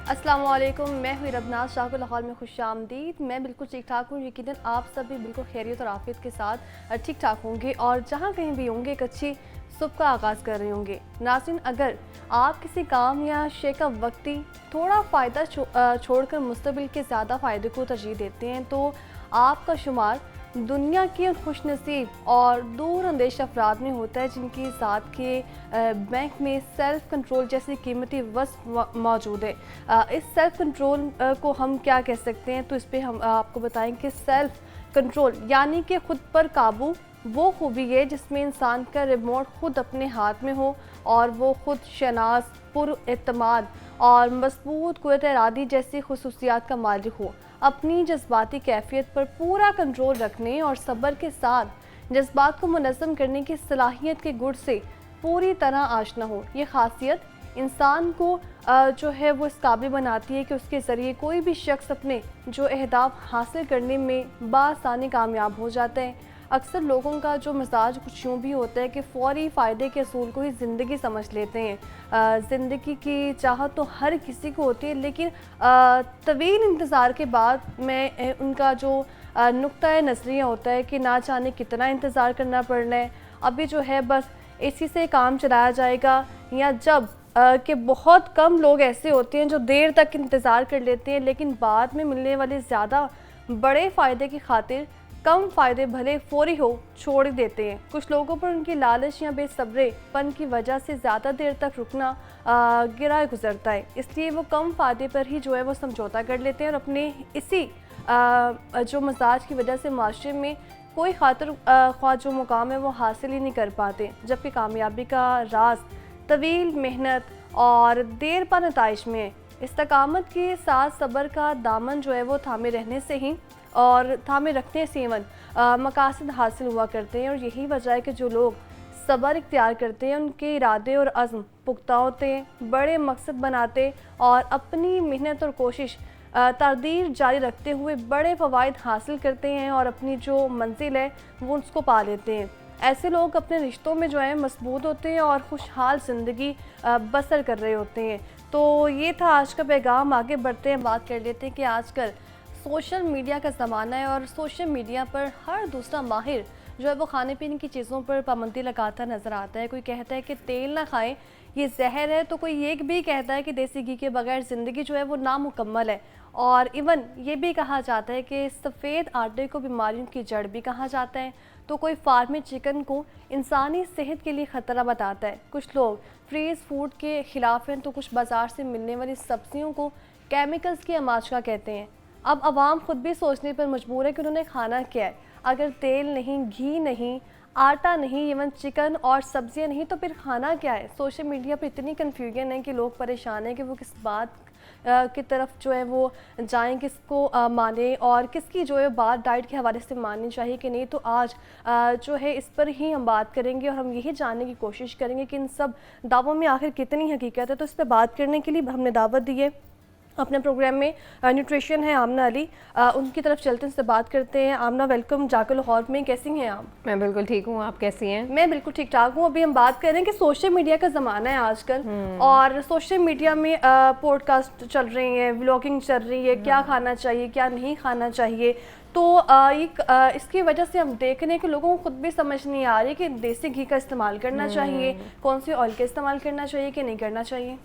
अस्सलाम वालेकुम, मैं हुई रबनाज शाह को लाहौर में खुशामदीद। मैं बिल्कुल ठीक ठाक हूँ। यकीनन आप सब भी बिल्कुल खैरियत और आफियत के साथ ठीक ठाक होंगे और जहाँ कहीं भी होंगे एक अच्छी सुबह का आगाज़ कर रहे होंगे। नाज़रीन, अगर आप किसी काम या शे का वक्ती थोड़ा फ़ायदा छोड़कर मुस्तकबिल के ज़्यादा फ़ायदे को तरजीह देते हैं तो आपका शुमार दुनिया के उन खुशनसीब और दूर अंदेश अफराद में होता है जिनकी ज़ात के बैंक में सेल्फ़ कंट्रोल जैसी कीमती वस्तु मौजूद है। इस सेल्फ़ कंट्रोल को हम क्या कह सकते हैं, तो इस पे हम आपको बताएंगे। सेल्फ़ कंट्रोल यानी कि ख़ुद पर काबू वो खूबी है जिसमें इंसान का रिमोट खुद अपने हाथ में हो और वो खुद शनास, पुरएतमाद और मजबूत क़ुव्वत इरादी जैसी खुसूसियात का मालिक हो। अपनी जज्बाती कैफियत पर पूरा कंट्रोल रखने और सब्र के साथ जज्बात को मुनज़्ज़म करने की सलाहियत के गुण से पूरी तरह आशना हो। ये खासियत इंसान को जो है वो इस काबिल बनाती है कि उसके ज़रिए कोई भी शख्स अपने जो अहदाफ हासिल करने में बासानी कामयाब हो जाता है। अक्सर लोगों का जो मिजाज कुछ यूँ भी होता है कि फ़ौरी फ़ायदे के असूल को ही ज़िंदगी समझ लेते हैं। ज़िंदगी की चाहत तो हर किसी को होती है, लेकिन तवील इंतज़ार के बाद में उनका जो नुक्ता नज़रिया होता है कि ना जाने कितना इंतज़ार करना पड़ना है, अभी जो है बस इसी से काम चलाया जाएगा, या जब कि बहुत कम लोग ऐसे होते हैं जो देर तक इंतज़ार कर लेते हैं लेकिन बाद में मिलने वाले ज़्यादा बड़े फ़ायदे की खातिर कम फ़ायदे भले फ़ौरी हो छोड़ ही देते हैं। कुछ लोगों पर उनकी लालच या बेसब्रेपन की वजह से ज़्यादा देर तक रुकना गिरा गुजरता है, इसलिए वो कम फ़ायदे पर ही जो है वो समझौता कर लेते हैं और अपने इसी जो मजाज की वजह से माशरे में कोई खातिर ख्वाह जो मुकाम है वो हासिल ही नहीं कर पाते। जबकि कामयाबी का राज तवील मेहनत और देर पा नताइज में है। इस्तकामत के साथ सब्र का दामन जो है वो थामे रहने से ही और थामे रखने से मकासद हासिल हुआ करते हैं। और यही वजह है कि जो लोग सब्र इख्तियार करते हैं उनके इरादे और अज़्म पुख्ता होते हैं, बड़े मकसद बनाते और अपनी मेहनत और कोशिश तरदीर जारी रखते हुए बड़े फ़वाइद हासिल करते हैं और अपनी जो मंजिल है वो उसको पा लेते हैं। ऐसे लोग अपने रिश्तों में जो है मजबूत होते हैं और खुशहाल ज़िंदगी बसर कर रहे होते हैं। तो ये था आज का पैगाम। आगे बढ़ते हैं, बात कर लेते हैं कि आजकल सोशल मीडिया का ज़माना है और सोशल मीडिया पर हर दूसरा माहिर जो है वो खाने पीने की चीज़ों पर पाबंदी लगाता नज़र आता है। कोई कहता है कि तेल ना खाएं, ये जहर है, तो कोई ये भी कहता है कि देसी घी के बगैर ज़िंदगी जो है वो नामुकम्मल है। और इवन ये भी कहा जाता है कि सफ़ेद आटे को बीमारियों की जड़ भी कहा जाता है। तो कोई फार्मी चिकन को इंसानी सेहत के लिए ख़तरा बताता है। कुछ लोग फ्रीज़ फूड के ख़िलाफ़ हैं तो कुछ बाज़ार से मिलने वाली सब्जियों को केमिकल्स की आमाशका कहते हैं। अब आवाम खुद भी सोचने पर मजबूर है कि उन्होंने खाना क्या है। अगर तेल नहीं, घी नहीं, आटा नहीं, इवन चिकन और सब्जियां नहीं, तो फिर खाना क्या है। सोशल मीडिया पर इतनी कन्फ्यूजन है कि लोग परेशान हैं कि वो किस बात की तरफ जो है वो जाएं, किसको माने और किसकी जो है बात डाइट के हवाले से माननी चाहिए कि नहीं। तो आज जो है इस पर ही हम बात करेंगे और हम यही जानने की कोशिश करेंगे कि इन सब दावों में आखिर कितनी हकीकत है। तो इस पर बात करने के लिए हमने दावत दी है अपने प्रोग्राम में न्यूट्रिशन है आमना अली, उनकी तरफ चलते हैं, उनसे बात करते हैं। आमना, वेलकम जाकर लाहौर में, कैसी हैं आप? मैं बिल्कुल ठीक हूँ, आप कैसी हैं? मैं बिल्कुल ठीक ठाक हूँ। अभी हम बात करें कि सोशल मीडिया का ज़माना है आजकल और सोशल मीडिया में पॉडकास्ट चल रही है, व्लॉगिंग चल रही है, क्या खाना चाहिए क्या नहीं खाना चाहिए। तो इसकी वजह से हम देख रहे हैं कि लोगों को खुद भी समझ नहीं आ रही कि देसी घी का इस्तेमाल करना चाहिए, कौन से ऑयल का इस्तेमाल करना चाहिए कि नहीं करना चाहिए।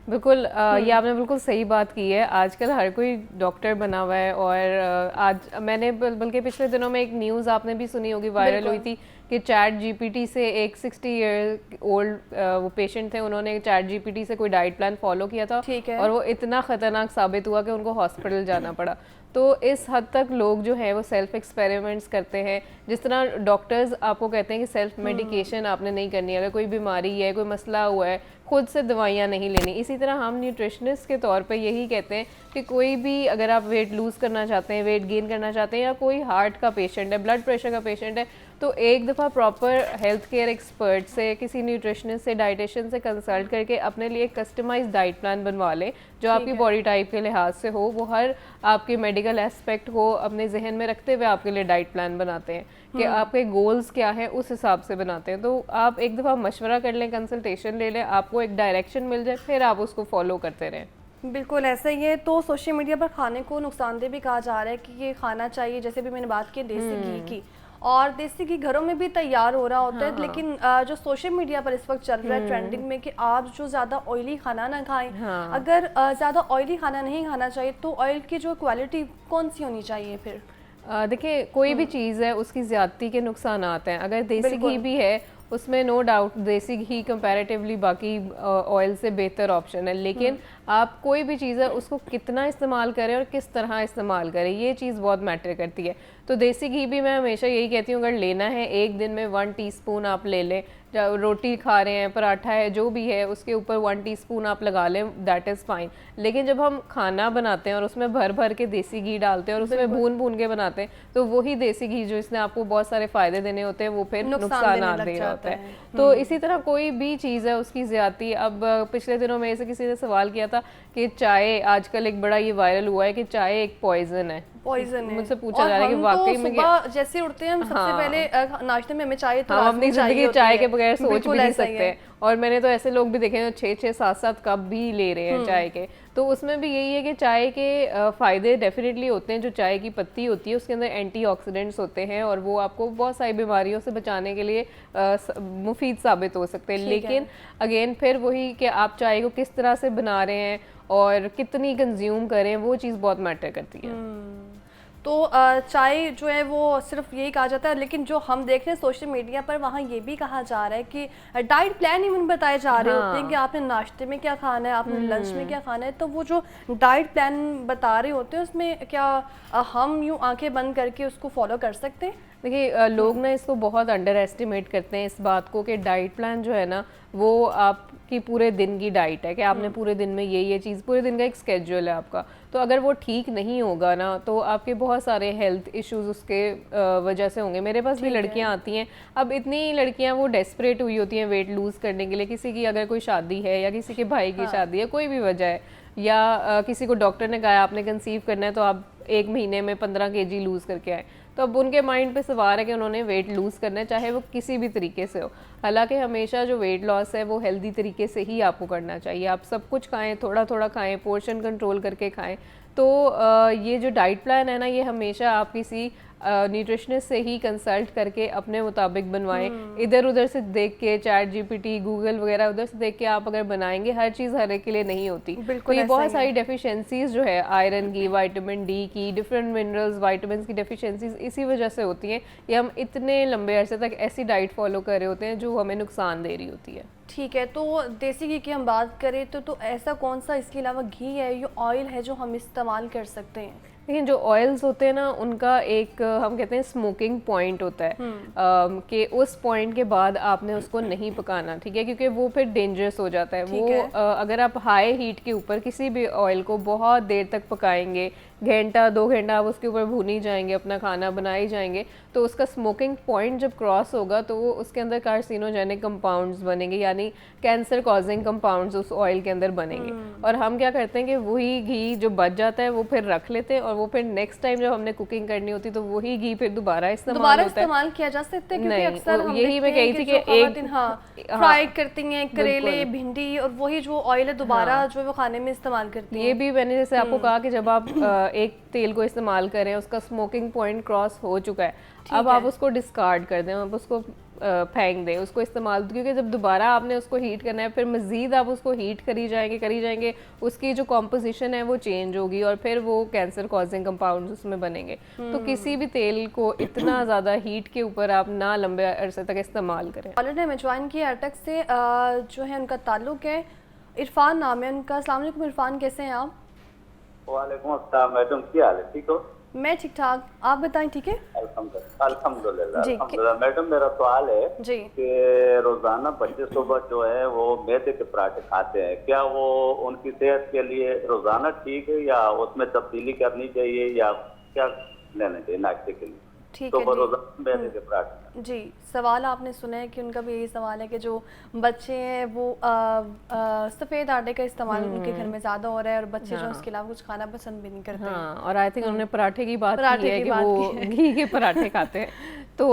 बिल्कुल ये आपने बिल्कुल सही बात की है। आजकल हर कोई डॉक्टर बना हुआ है और आज मैंने बल्कि पिछले दिनों में एक न्यूज़ आपने भी सुनी होगी, वायरल हुई थी कि चैट जीपीटी से एक 60 ईयर ओल्ड वो पेशेंट थे, उन्होंने चैट जीपीटी से कोई डाइट प्लान फॉलो किया था और वो इतना ख़तरनाक साबित हुआ कि उनको हॉस्पिटल जाना पड़ा। तो इस हद तक लोग जो है वो सेल्फ एक्सपेरिमेंट्स करते हैं। जिस तरह डॉक्टर्स आपको कहते हैं कि सेल्फ मेडिकेशन आपने नहीं करनी, अगर कोई बीमारी है, कोई मसला हुआ है, खुद से दवाइयाँ नहीं लेनी। इसी तरह हम न्यूट्रिशनिस्ट के तौर पे यही कहते हैं कि कोई भी अगर आप वेट लूज़ करना चाहते हैं, वेट गेन करना चाहते हैं, या कोई हार्ट का पेशेंट है, ब्लड प्रेशर का पेशेंट है, तो एक दफ़ा प्रॉपर हेल्थ केयर एक्सपर्ट से, किसी न्यूट्रिशनिस्ट से, डाइटिशियन से कंसल्ट करके अपने लिए कस्टमाइज्ड डाइट प्लान बनवा लें जो आपकी बॉडी टाइप के लिहाज से हो। वो हर आपके मेडिकल एस्पेक्ट को अपने जहन में रखते हुए आपके लिए डाइट प्लान बनाते हैं कि आपके गोल्स क्या हैं, उस हिसाब से बनाते हैं। तो आप एक दफ़ा मशवरा कर लें, कंसल्टेशन ले लें, आपको एक डायरेक्शन मिल जाए, फिर आप उसको फॉलो करते रहें। बिल्कुल ऐसा ही है। तो सोशल मीडिया पर खाने को नुकसानदेह भी कहा जा रहा है कि ये खाना चाहिए, जैसे भी मैंने बात की देसी घी की, और देसी घी घरों में भी तैयार हो रहा होता है, लेकिन जो सोशल मीडिया पर इस वक्त चल रहा है ट्रेंडिंग में कि आप जो ज़्यादा ऑयली खाना ना खाएं। अगर ज़्यादा ऑयली खाना नहीं खाना चाहिए तो ऑयल की जो क्वालिटी कौन सी होनी चाहिए फिर? देखिए, कोई भी चीज़ है उसकी ज़्यादती के नुकसान आते हैं। अगर देसी घी भी है उसमें नो डाउट देसी घी कंपैरेटिवली बाकी ऑयल से बेहतर ऑप्शन है, लेकिन आप कोई भी चीज़ है उसको कितना इस्तेमाल करें और किस तरह इस्तेमाल करें, ये चीज़ बहुत मैटर करती है। तो देसी घी भी मैं हमेशा यही कहती हूँ, अगर लेना है एक दिन में 1 टीस्पून आप ले लें। रोटी खा रहे हैं, पराठा है, जो भी है उसके ऊपर 1 टीस्पून आप लगा लें, दैट इज़ फाइन। लेकिन जब हम खाना बनाते हैं और उसमें भर भर के देसी घी डालते हैं और उसमें भून भून के बनाते हैं, तो वही देसी घी जो इसने आपको बहुत सारे फ़ायदे देने होते हैं वो फिर नुकसान दे रहा होता है। तो इसी तरह कोई भी चीज़ है उसकी ज़्यादती। अब पिछले दिनों में ऐसे किसी ने सवाल किया था कि चाय, आजकल एक बड़ा ये वायरल हुआ है कि चाय एक पॉइजन है। मुझसे पूछा जा रहा है कि वाकई में सुबह जैसे उठते हैं हम सबसे पहले नाश्ते में हमें चाय, तो हम अपनी जिंदगी चाय के बगैर सोच भी नहीं सकते। और मैंने तो ऐसे लोग भी देखे हैं 6-6 7-7 कप भी ले रहे हैं चाय के। तो उसमें भी यही है कि चाय के फ़ायदे डेफिनेटली होते हैं। जो चाय की पत्ती होती है उसके अंदर एंटीऑक्सीडेंट्स होते हैं और वो आपको बहुत सारी बीमारियों से बचाने के लिए मुफीद साबित हो सकते हैं। लेकिन अगेन फिर वही कि आप चाय को किस तरह से बना रहे हैं और कितनी कंज्यूम करें, वो चीज़ बहुत मैटर करती है। तो चाय जो है वो सिर्फ यही कहा जाता है, लेकिन जो हम देख रहे हैं सोशल मीडिया पर वहाँ ये भी कहा जा रहा है कि डाइट प्लान इवन बताए जा रहे होते हैं कि आपने नाश्ते में क्या खाना है, आपने लंच में क्या खाना है। तो वो जो डाइट प्लान बता रहे होते हैं उसमें क्या हम यूँ आंखें बंद करके उसको फॉलो कर सकते हैं? देखिए, लोग ना इसको बहुत अंडर एस्टिमेट करते हैं इस बात को कि डाइट प्लान जो है ना वो आपकी पूरे दिन की डाइट है, कि आपने पूरे दिन में ये चीज़, पूरे दिन का एक स्केड्यूल है आपका। तो अगर वो ठीक नहीं होगा ना तो आपके बहुत सारे हेल्थ इश्यूज उसके वजह से होंगे। मेरे पास भी लड़कियां आती हैं, अब इतनी लड़कियां वो डेस्परेट हुई होती हैं वेट लूज़ करने के लिए। किसी की अगर कोई शादी है या किसी के भाई की शादी है, कोई भी वजह है, या किसी को डॉक्टर ने कहा आपने कंसीव करना है तो आप 1 महीने में 15 kg लूज़ करके आए, तो अब उनके माइंड पे सवार है कि उन्होंने वेट लूज़ करना है, चाहे वो किसी भी तरीके से हो। हालांकि हमेशा जो वेट लॉस है वो हेल्दी तरीके से ही आपको करना चाहिए। आप सब कुछ खाएं, थोड़ा थोड़ा खाएं, पोर्शन कंट्रोल करके खाएं। तो ये जो डाइट प्लान है ना, ये हमेशा आप किसी न्यूट्रिशनिस्ट से ही कंसल्ट करके अपने मुताबिक बनवाएं। इधर उधर से देख के, चैट जीपीटी, गूगल वगैरह उधर से देख के आप अगर बनाएंगे, हर चीज़ हर एक के लिए नहीं होती। तो ये बहुत सारी डेफिशिएंसीज जो है आयरन की, विटामिन डी की, डिफरेंट मिनरल्स, विटामिन्स की डेफिशिएंसीज इसी वजह से होती हैं। ये हम इतने लंबे अरसे तक ऐसी डाइट फॉलो कर रहे होते हैं जो हमें नुकसान दे रही होती है। ठीक है, तो देसी घी की हम बात करें तो ऐसा कौन सा इसके अलावा घी है, ये ऑयल है जो हम इस्तेमाल कर सकते हैं? लेकिन जो ऑयल्स होते हैं ना, उनका एक हम कहते हैं स्मोकिंग पॉइंट होता है कि उस पॉइंट के बाद आपने उसको नहीं पकाना, ठीक है, क्योंकि वो फिर डेंजरस हो जाता है। वो अगर आप हाई हीट के ऊपर किसी भी ऑयल को बहुत देर तक पकाएंगे, घंटा 2 घंटा आप उसके ऊपर भूनी जाएंगे, अपना खाना बनाए जाएंगे, तो उसका स्मोकिंग पॉइंट जब क्रॉस होगा तो वो उसके अंदर कार्सिनोजेनिक कंपाउंड्स बनेंगे, यानी कैंसर कॉजिंग कंपाउंड्स उस ऑयल के अंदर बनेंगे। और हम क्या करते हैं कि वही घी जो बच जाता है वो फिर रख लेते हैं, और वो फिर नेक्स्ट टाइम जब हमने कुकिंग करनी होती है तो वही घी फिर दोबारा इस्तेमाल किया जा सकता है। क्योंकि अक्सर हम यही मैं कही थी कि एक फ्राई करती हैं करेले, भिंडी, और वही जो ऑयल है दोबारा जो वो खाने में इस्तेमाल करती हैं। ये भी मैंने जैसे आपको कहा कि जब आप एक तेल को इस्तेमाल करें, उसका स्मोकिंग पॉइंट क्रॉस हो चुका है, अब आप उसको डिस्कार्ड कर दें, आप उसको फेंक दें, उसको इस्तेमाल, क्योंकि जब दोबारा आपने उसको हीट करना है, फिर मज़ीद आप उसको हीट करी जाएंगे, उसकी जो कॉम्पोजिशन है वो चेंज होगी और फिर वो कैंसर कॉजिंग कंपाउंड्स उसमें बनेंगे। तो किसी भी तेल को इतना ज़्यादा हीट के ऊपर आप ना लंबे अरसे तक इस्तेमाल करें। ऑलरेडी हमें ज्वाइन किया अटक से, जो है उनका ताल्लुक़ है, इरफान नाम है उनका। अस्सलाम वालेकुम इरफान, कैसे हैं आप? वालेकुम अस्सलाम मैडम, क्या हाल है? ठीक हो? मैं ठीक ठाक, आप बताएं। ठीक है, अल्हम्दुलिल्लाह। मैडम, मेरा सवाल है कि रोजाना बच्चे सुबह जो है वो मैदे के पराठे खाते हैं, क्या वो उनकी सेहत के लिए रोजाना ठीक है या उसमें तब्दीली करनी चाहिए या क्या लेना चाहिए नाश्ते के लिए? ठीक तो है वो जी। रोजाना मैदे के पराठे। जी, सवाल आपने सुना है कि उनका भी यही सवाल है कि जो बच्चे हैं वो सफ़ेद आटे का इस्तेमाल उनके घर में ज़्यादा हो रहा है और बच्चे जो उसके अलावा कुछ खाना पसंद भी नहीं करते हैं। हाँ, और आई थिंक उन्होंने पराठे की बात की पराठे है की कि बात वो की है। घी के पराठे खाते हैं। तो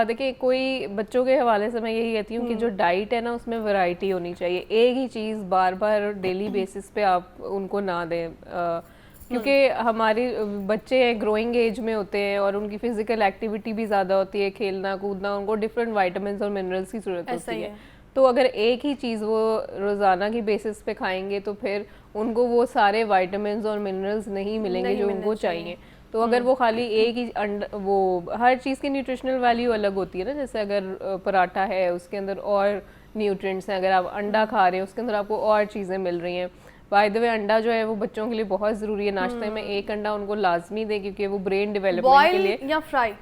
देखिए, कोई बच्चों के हवाले से मैं यही कहती हूँ कि जो डाइट है ना, उसमें वैरायटी होनी चाहिए। एक ही चीज़ बार बार डेली बेसिस पे आप उनको ना दें, क्योंकि हमारी बच्चे ग्रोइंग एज में होते हैं और उनकी फिजिकल एक्टिविटी भी ज़्यादा होती है, खेलना कूदना, उनको डिफरेंट वाइटामिन और मिनरल्स की ज़रूरत ऐसा होती ही है। है। तो अगर एक ही चीज़ वो रोज़ाना की बेसिस पे खाएंगे तो फिर उनको वो सारे वाइटामिन और मिनरल्स नहीं मिलेंगे नहीं जो मिलने उनको चाहिए। तो अगर वो खाली एक ही वो हर चीज़ की न्यूट्रिशनल वैल्यू अलग होती है ना, जैसे अगर पराठा है उसके अंदर और न्यूट्रिएंट्स हैं, अगर आप अंडा खा रहे हैं उसके अंदर आपको और चीज़ें मिल रही हैं। बाय द वे, अंडा जो है वो बच्चों के लिए बहुत ज़रूरी है। नाश्ते में एक अंडा उनको लाजमी दें, क्योंकि वो ब्रेन डेवलपमेंट के लिए, बॉयल या फ्राई?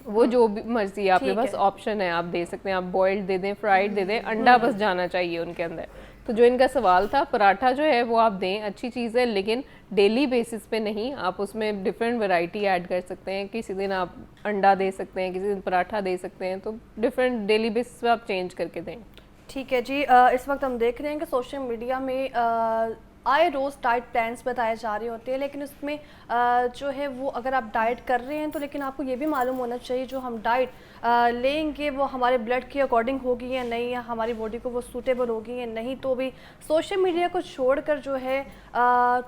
वो जो भी मर्जी है, आपके ठीक पास है। ऑप्शन है, आप दे सकते हैं। आप बॉइल्ड दे दें, फ्राइड दे दें, अंडा बस जाना चाहिए उनके अंदर। तो जो इनका सवाल था, पराठा जो है वो आप दें, अच्छी चीज़ है, लेकिन डेली बेसिस पे नहीं। आप उसमें डिफरेंट वैरायटी ऐड कर सकते हैं। किसी दिन आप अंडा दे सकते हैं, किसी दिन पराठा दे सकते हैं। तो डिफरेंट डेली बेसिस पे आप चेंज करके दें। ठीक है जी। इस वक्त हम देख रहे हैं कि सोशल मीडिया में आए रोज़ डाइट प्लान्स बताए जा रहे होते हैं, लेकिन उसमें जो है वो अगर आप डाइट कर रहे हैं तो लेकिन आपको ये भी मालूम होना चाहिए जो हम डाइट लेंगे वो हमारे ब्लड के अकॉर्डिंग होगी या नहीं, या हमारी बॉडी को वो सूटेबल होगी या नहीं। तो भी सोशल मीडिया को छोड़कर जो है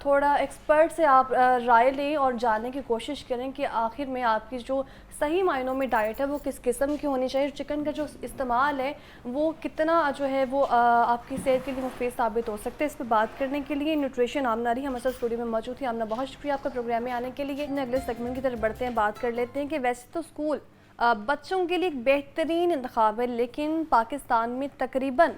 थोड़ा एक्सपर्ट से आप राय लें और जानने की कोशिश करें कि आखिर में आपकी जो सही मायनों में डाइट है वो किस किस्म की होनी चाहिए। चिकन का जो इस्तेमाल है वो कितना जो है वो आपकी सेहत के लिए मुफीद साबित हो सकता है। इस पर बात करने के लिए न्यूट्रिशन आमना रही हमारे साथ स्टूडियो में मौजूद थी। आमना, बहुत शुक्रिया आपका प्रोग्राम में आने के लिए। अगले सेगमेंट की तरफ बढ़ते हैं, बात कर लेते हैं कि वैसे तो स्कूल बच्चों के लिए एक बेहतरीन इंतखाब है, लेकिन पाकिस्तान में तकरीबन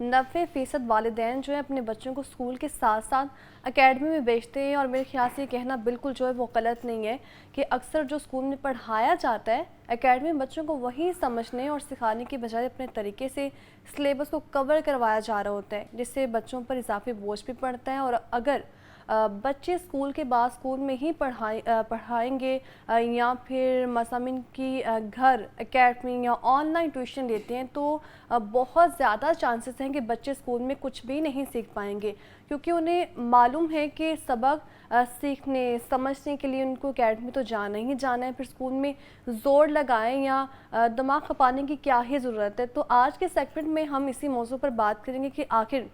90% वालिदैन जो है अपने बच्चों को स्कूल के साथ साथ एकेडमी में भेजते हैं। और मेरे ख्याल से ये कहना बिल्कुल जो है वो गलत नहीं है कि अक्सर जो स्कूल में पढ़ाया जाता है एकेडमी में बच्चों को वही समझने और सिखाने की बजाय अपने तरीके से सिलेबस को कवर करवाया जा रहा होता है, जिससे बच्चों पर इजाफी बोझ भी पड़ता है। और अगर बच्चे स्कूल के बाद स्कूल में ही पढ़ाएंगे या फिर मसामिन की घर एकेडमी या ऑनलाइन ट्यूशन लेते हैं तो बहुत ज़्यादा चांसेस हैं कि बच्चे स्कूल में कुछ भी नहीं सीख पाएंगे, क्योंकि उन्हें मालूम है कि सबक सीखने समझने के लिए उनको एकेडमी तो जाना ही जाना है, फिर स्कूल में ज़ोर लगाएं या दिमाग खपाने की क्या ही ज़रूरत है। तो आज के सेगमेंट में हम इसी मौजू पर बात करेंगे कि आखिर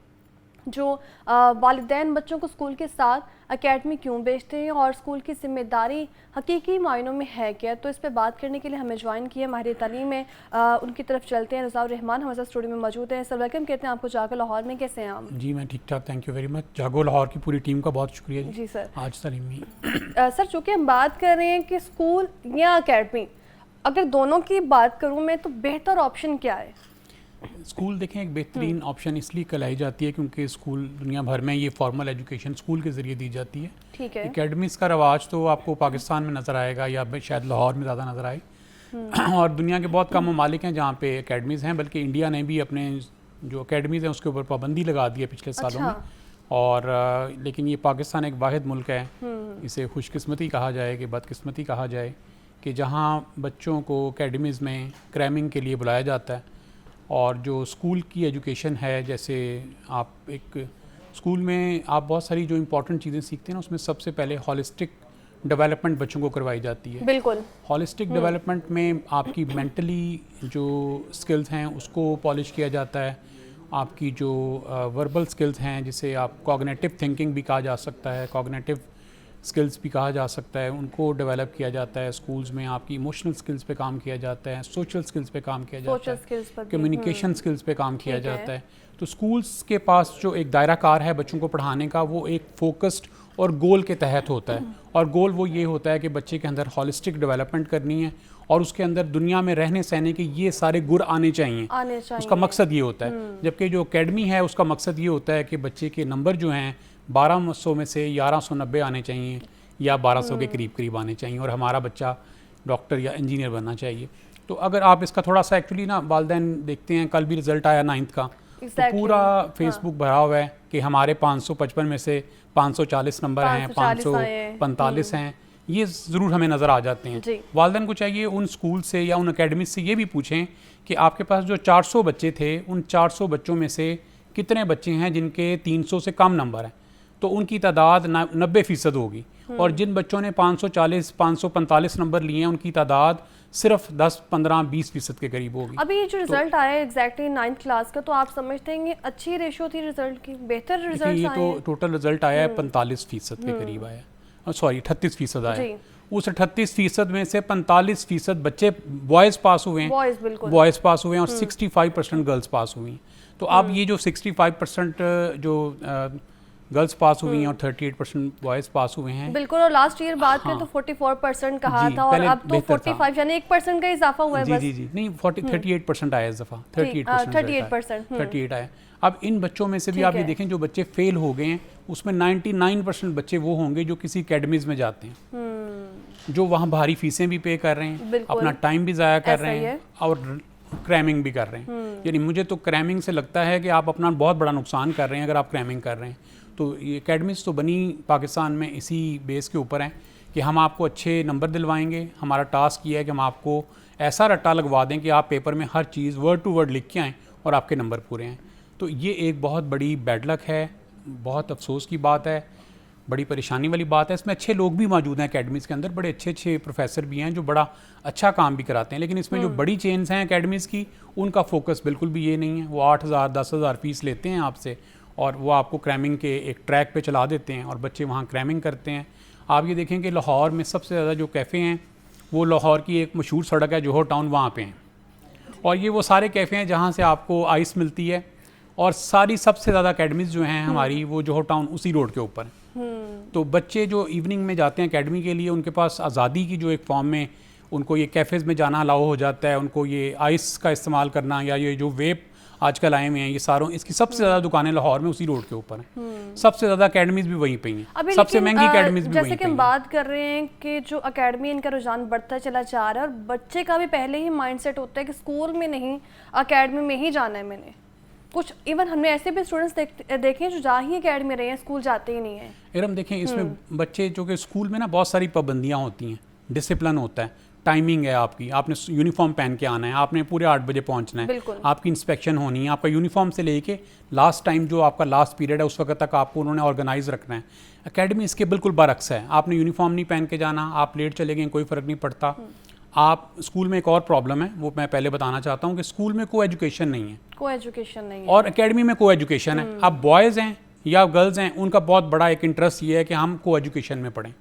जो वालिदैन बच्चों को स्कूल के साथ एकेडमी क्यों भेजते हैं और स्कूल की जिम्मेदारी हकीकी मायनों में है क्या। तो इस पर बात करने के लिए हमें ज्वाइन किया माहिर तालीम में, उनकी तरफ चलते हैं। रज़ाउर रहमान हमारे साथ स्टूडियो में मौजूद हैं। सर वेलकम कहते हैं आपको जागो लाहौर में। कैसे हैं आप? जी मैं ठीक ठाक, थैंक यू वेरी मच। जागो लाहौर की पूरी टीम का बहुत शुक्रिया जी सर। आज तालीम में सर, चूँकि हम बात कर रहे हैं कि स्कूल या एकेडमी, अगर दोनों की बात करूँ मैं तो बेहतर ऑप्शन क्या है? स्कूल देखें एक बेहतरीन ऑप्शन इसलिए कहलाई जाती है क्योंकि स्कूल दुनिया भर में ये फॉर्मल एजुकेशन स्कूल के ज़रिए दी जाती है। ठीक है। एकेडमीज़ का रवाज तो आपको पाकिस्तान में नज़र आएगा या शायद लाहौर में ज़्यादा नज़र आए और दुनिया के बहुत कम ममालिक हैं जहाँ पे एकेडमीज़ हैं, बल्कि इंडिया ने भी अपने जो एकेडमीज़ हैं उसके ऊपर पाबंदी लगा दी है पिछले सालों में। और लेकिन ये पाकिस्तान एक वाहिद मुल्क है, इसे खुशकिस्मती कहा जाए कि बदकिस्मती कहा जाए, कि जहाँ बच्चों को एकेडमीज़ में क्रैमिंग के लिए बुलाया जाता है। और जो स्कूल की एजुकेशन है, जैसे आप एक स्कूल में आप बहुत सारी जो इम्पोर्टेंट चीज़ें सीखते हैं ना, उसमें सबसे पहले हॉलिस्टिक डेवलपमेंट बच्चों को करवाई जाती है। बिल्कुल। हॉलिस्टिक डेवलपमेंट में आपकी मेंटली जो स्किल्स हैं उसको पॉलिश किया जाता है, आपकी जो वर्बल स्किल्स हैं जिसे आप कॉग्निटिव थिंकिंग भी कहा जा सकता है, कॉग्निटिव स्किल्स भी कहा जा सकता है, उनको डेवलप किया जाता है। स्कूल्स में आपकी इमोशनल स्किल्स पे काम किया जाता है, सोशल स्किल्स पे काम किया जाता है, कम्युनिकेशन स्किल्स पे काम किया जाता है। तो स्कूल्स के पास जो एक दायरा कार है बच्चों को पढ़ाने का, वो एक फोकस्ड और गोल के तहत होता है। और गोल वो ये होता है कि बच्चे के अंदर हॉलिस्टिक डेवलपमेंट करनी है और उसके अंदर दुनिया में रहने सहने के ये सारे गुण आने चाहिए। उसका मकसद ये होता है। जबकि जो एकेडमी है उसका मकसद ये होता है कि बच्चे के नंबर जो हैं 1200 में से 1190 आने चाहिए या 1200 के करीब करीब आने चाहिए और हमारा बच्चा डॉक्टर या इंजीनियर बनना चाहिए। तो अगर आप इसका थोड़ा सा एक्चुअली ना वालिदैन देखते हैं, कल भी रिज़ल्ट आया 9th का, तो पूरा फेसबुक भरा हुआ है कि हमारे 555 में से 540 नंबर हैं, 545 हैं, ये ज़रूर हमें नज़र आ जाते हैं। वालिदैन को चाहिए उन स्कूल से या उन अकेडमी से ये भी पूछें कि आपके पास जो 400 बच्चे थे, उन 400 बच्चों में से कितने बच्चे हैं जिनके 300 से कम नंबर हैं, तो उनकी तादाद 90% होगी। और जिन बच्चों ने 540 545 नंबर लिए हैं उनकी तादाद सिर्फ 10 15 20% के करीब होगी। अभी ये जो रिजल्ट आया है एग्जैक्टली 9th क्लास का, तो आप समझते हैं कि अच्छी रेशियो थी रिजल्ट की, बेहतर रिजल्ट आए? ये तो टोटल रिजल्ट आया है 45% के करीब आया, सॉरी 38% आया। उस 38% में से 45% बच्चे बॉयज़ पास हुए हैं, बॉयज़ पास हुए हैं और 65% गर्ल्स पास हुई हैं। तो अब ये जो 65% जो गर्ल्स पास हुई हैं और 38% बॉयज़ पास हुए हैं। बिल्कुल, और लास्ट ईयर बात करें तो 44% कहा था और अब तो 45 यानी 1% का इजाफा हुआ है बस। जी नहीं 38% आया इजाफा, 38% आया। अब इन बच्चों में से भी आप ये देखें जो बच्चे फेल हो गए हैं उसमें 99% बच्चे वो होंगे जो किसी अकेडमीज में जाते हैं, जो वहाँ भारी फीसें भी पे कर रहे हैं, अपना टाइम भी ज़ाया कर रहे हैं और क्रैमिंग भी कर रहे हैं। यानी मुझे तो क्रैमिंग से लगता है कि आप अपना बहुत बड़ा नुकसान कर रहे हैं अगर आप क्रैमिंग कर रहे हैं। तो ये अकेडमीज तो बनी पाकिस्तान में इसी बेस के ऊपर हैं कि हम आपको अच्छे नंबर दिलवाएंगे। हमारा टास्क ये है कि हम आपको ऐसा रट्टा लगवा दें कि आप पेपर में हर चीज़ वर्ड टू वर्ड लिख के आएँ और आपके नंबर पूरे हैं। तो ये एक बहुत बड़ी बैड लक है, बहुत अफसोस की बात है, बड़ी परेशानी वाली बात है। इसमें अच्छे लोग भी मौजूद हैं अकेडमीज़ के अंदर, बड़े अच्छे अच्छे प्रोफेसर भी हैं जो बड़ा अच्छा काम भी कराते हैं, लेकिन इसमें जो बड़ी चेन्स हैं अकेडमीज़ की उनका फोकस बिल्कुल भी ये नहीं है। वो 8,000 10,000 फीस लेते हैं आपसे और वो आपको क्रैमिंग के एक ट्रैक पे चला देते हैं और बच्चे वहाँ क्रैमिंग करते हैं। आप ये देखें कि लाहौर में सबसे ज़्यादा जो कैफ़े हैं वो लाहौर की एक मशहूर सड़क है जोहर टाउन, वहाँ पे हैं। और ये वो सारे कैफ़े हैं जहाँ से आपको आइस मिलती है और सारी सबसे ज़्यादा अकेडमीज़ जो हैं हमारी वो जोहर टाउन उसी रोड के ऊपर हैं। तो बच्चे जो इवनिंग में जाते हैं अकेडमी के लिए उनके पास आज़ादी की जो एक फॉर्म में उनको ये कैफ़ेज़ में जाना अलाउ हो जाता है, उनको ये आइस का इस्तेमाल करना या ये जो वेप आजकल आए हुए हैं ये सारों, इसकी सबसे ज़्यादा दुकानें लाहौर में उसी रोड के ऊपर हैं। सबसे ज़्यादा अकेडमीज़ भी वहीं पे हैं, सबसे महंगी अकेडमीज़ भी वहीं पे हैं। जैसे कि हम बात कर रहे हैं कि जो अकेडमी इनका रुझान बढ़ता चला जा रहा है और बच्चे का भी पहले ही माइंडसेट होता है कि स्कूल में नहीं अकेडमी में ही जाना है मैंने। कुछ इवन हमने ऐसे भी स्टूडेंट्स देखे जो जा ही अकेडमी रहे हैं, स्कूल जाते ही नहीं है। इरम देखें इसमें बच्चे जो कि स्कूल में ना बहुत सारी पाबंदियाँ होती हैं, डिसिप्लिन होता है, टाइमिंग है आपकी, आपने यूनिफॉर्म पहन के आना है, आपने पूरे 8 बजे पहुंचना है, आपकी इंस्पेक्शन होनी है, आपका यूनिफॉर्म से लेके लास्ट टाइम जो आपका लास्ट पीरियड है उस वक्त तक आपको उन्होंने ऑर्गेनाइज रखना है। अकेडमी इसके बिल्कुल बरक्स है, आपने यूनिफॉर्म नहीं पहन के जाना, आप लेट चले गए कोई फ़र्क नहीं पड़ता। आप स्कूल में एक और प्रॉब्लम है वो मैं पहले बताना चाहता हूँ कि स्कूल में को एजुकेशन नहीं है, और अकेडमी में को एजुकेशन है। अब बॉयज़ हैं या गर्ल्स हैं उनका बहुत बड़ा एक इंटरेस्ट ये है कि हम को एजुकेशन में पढ़ें।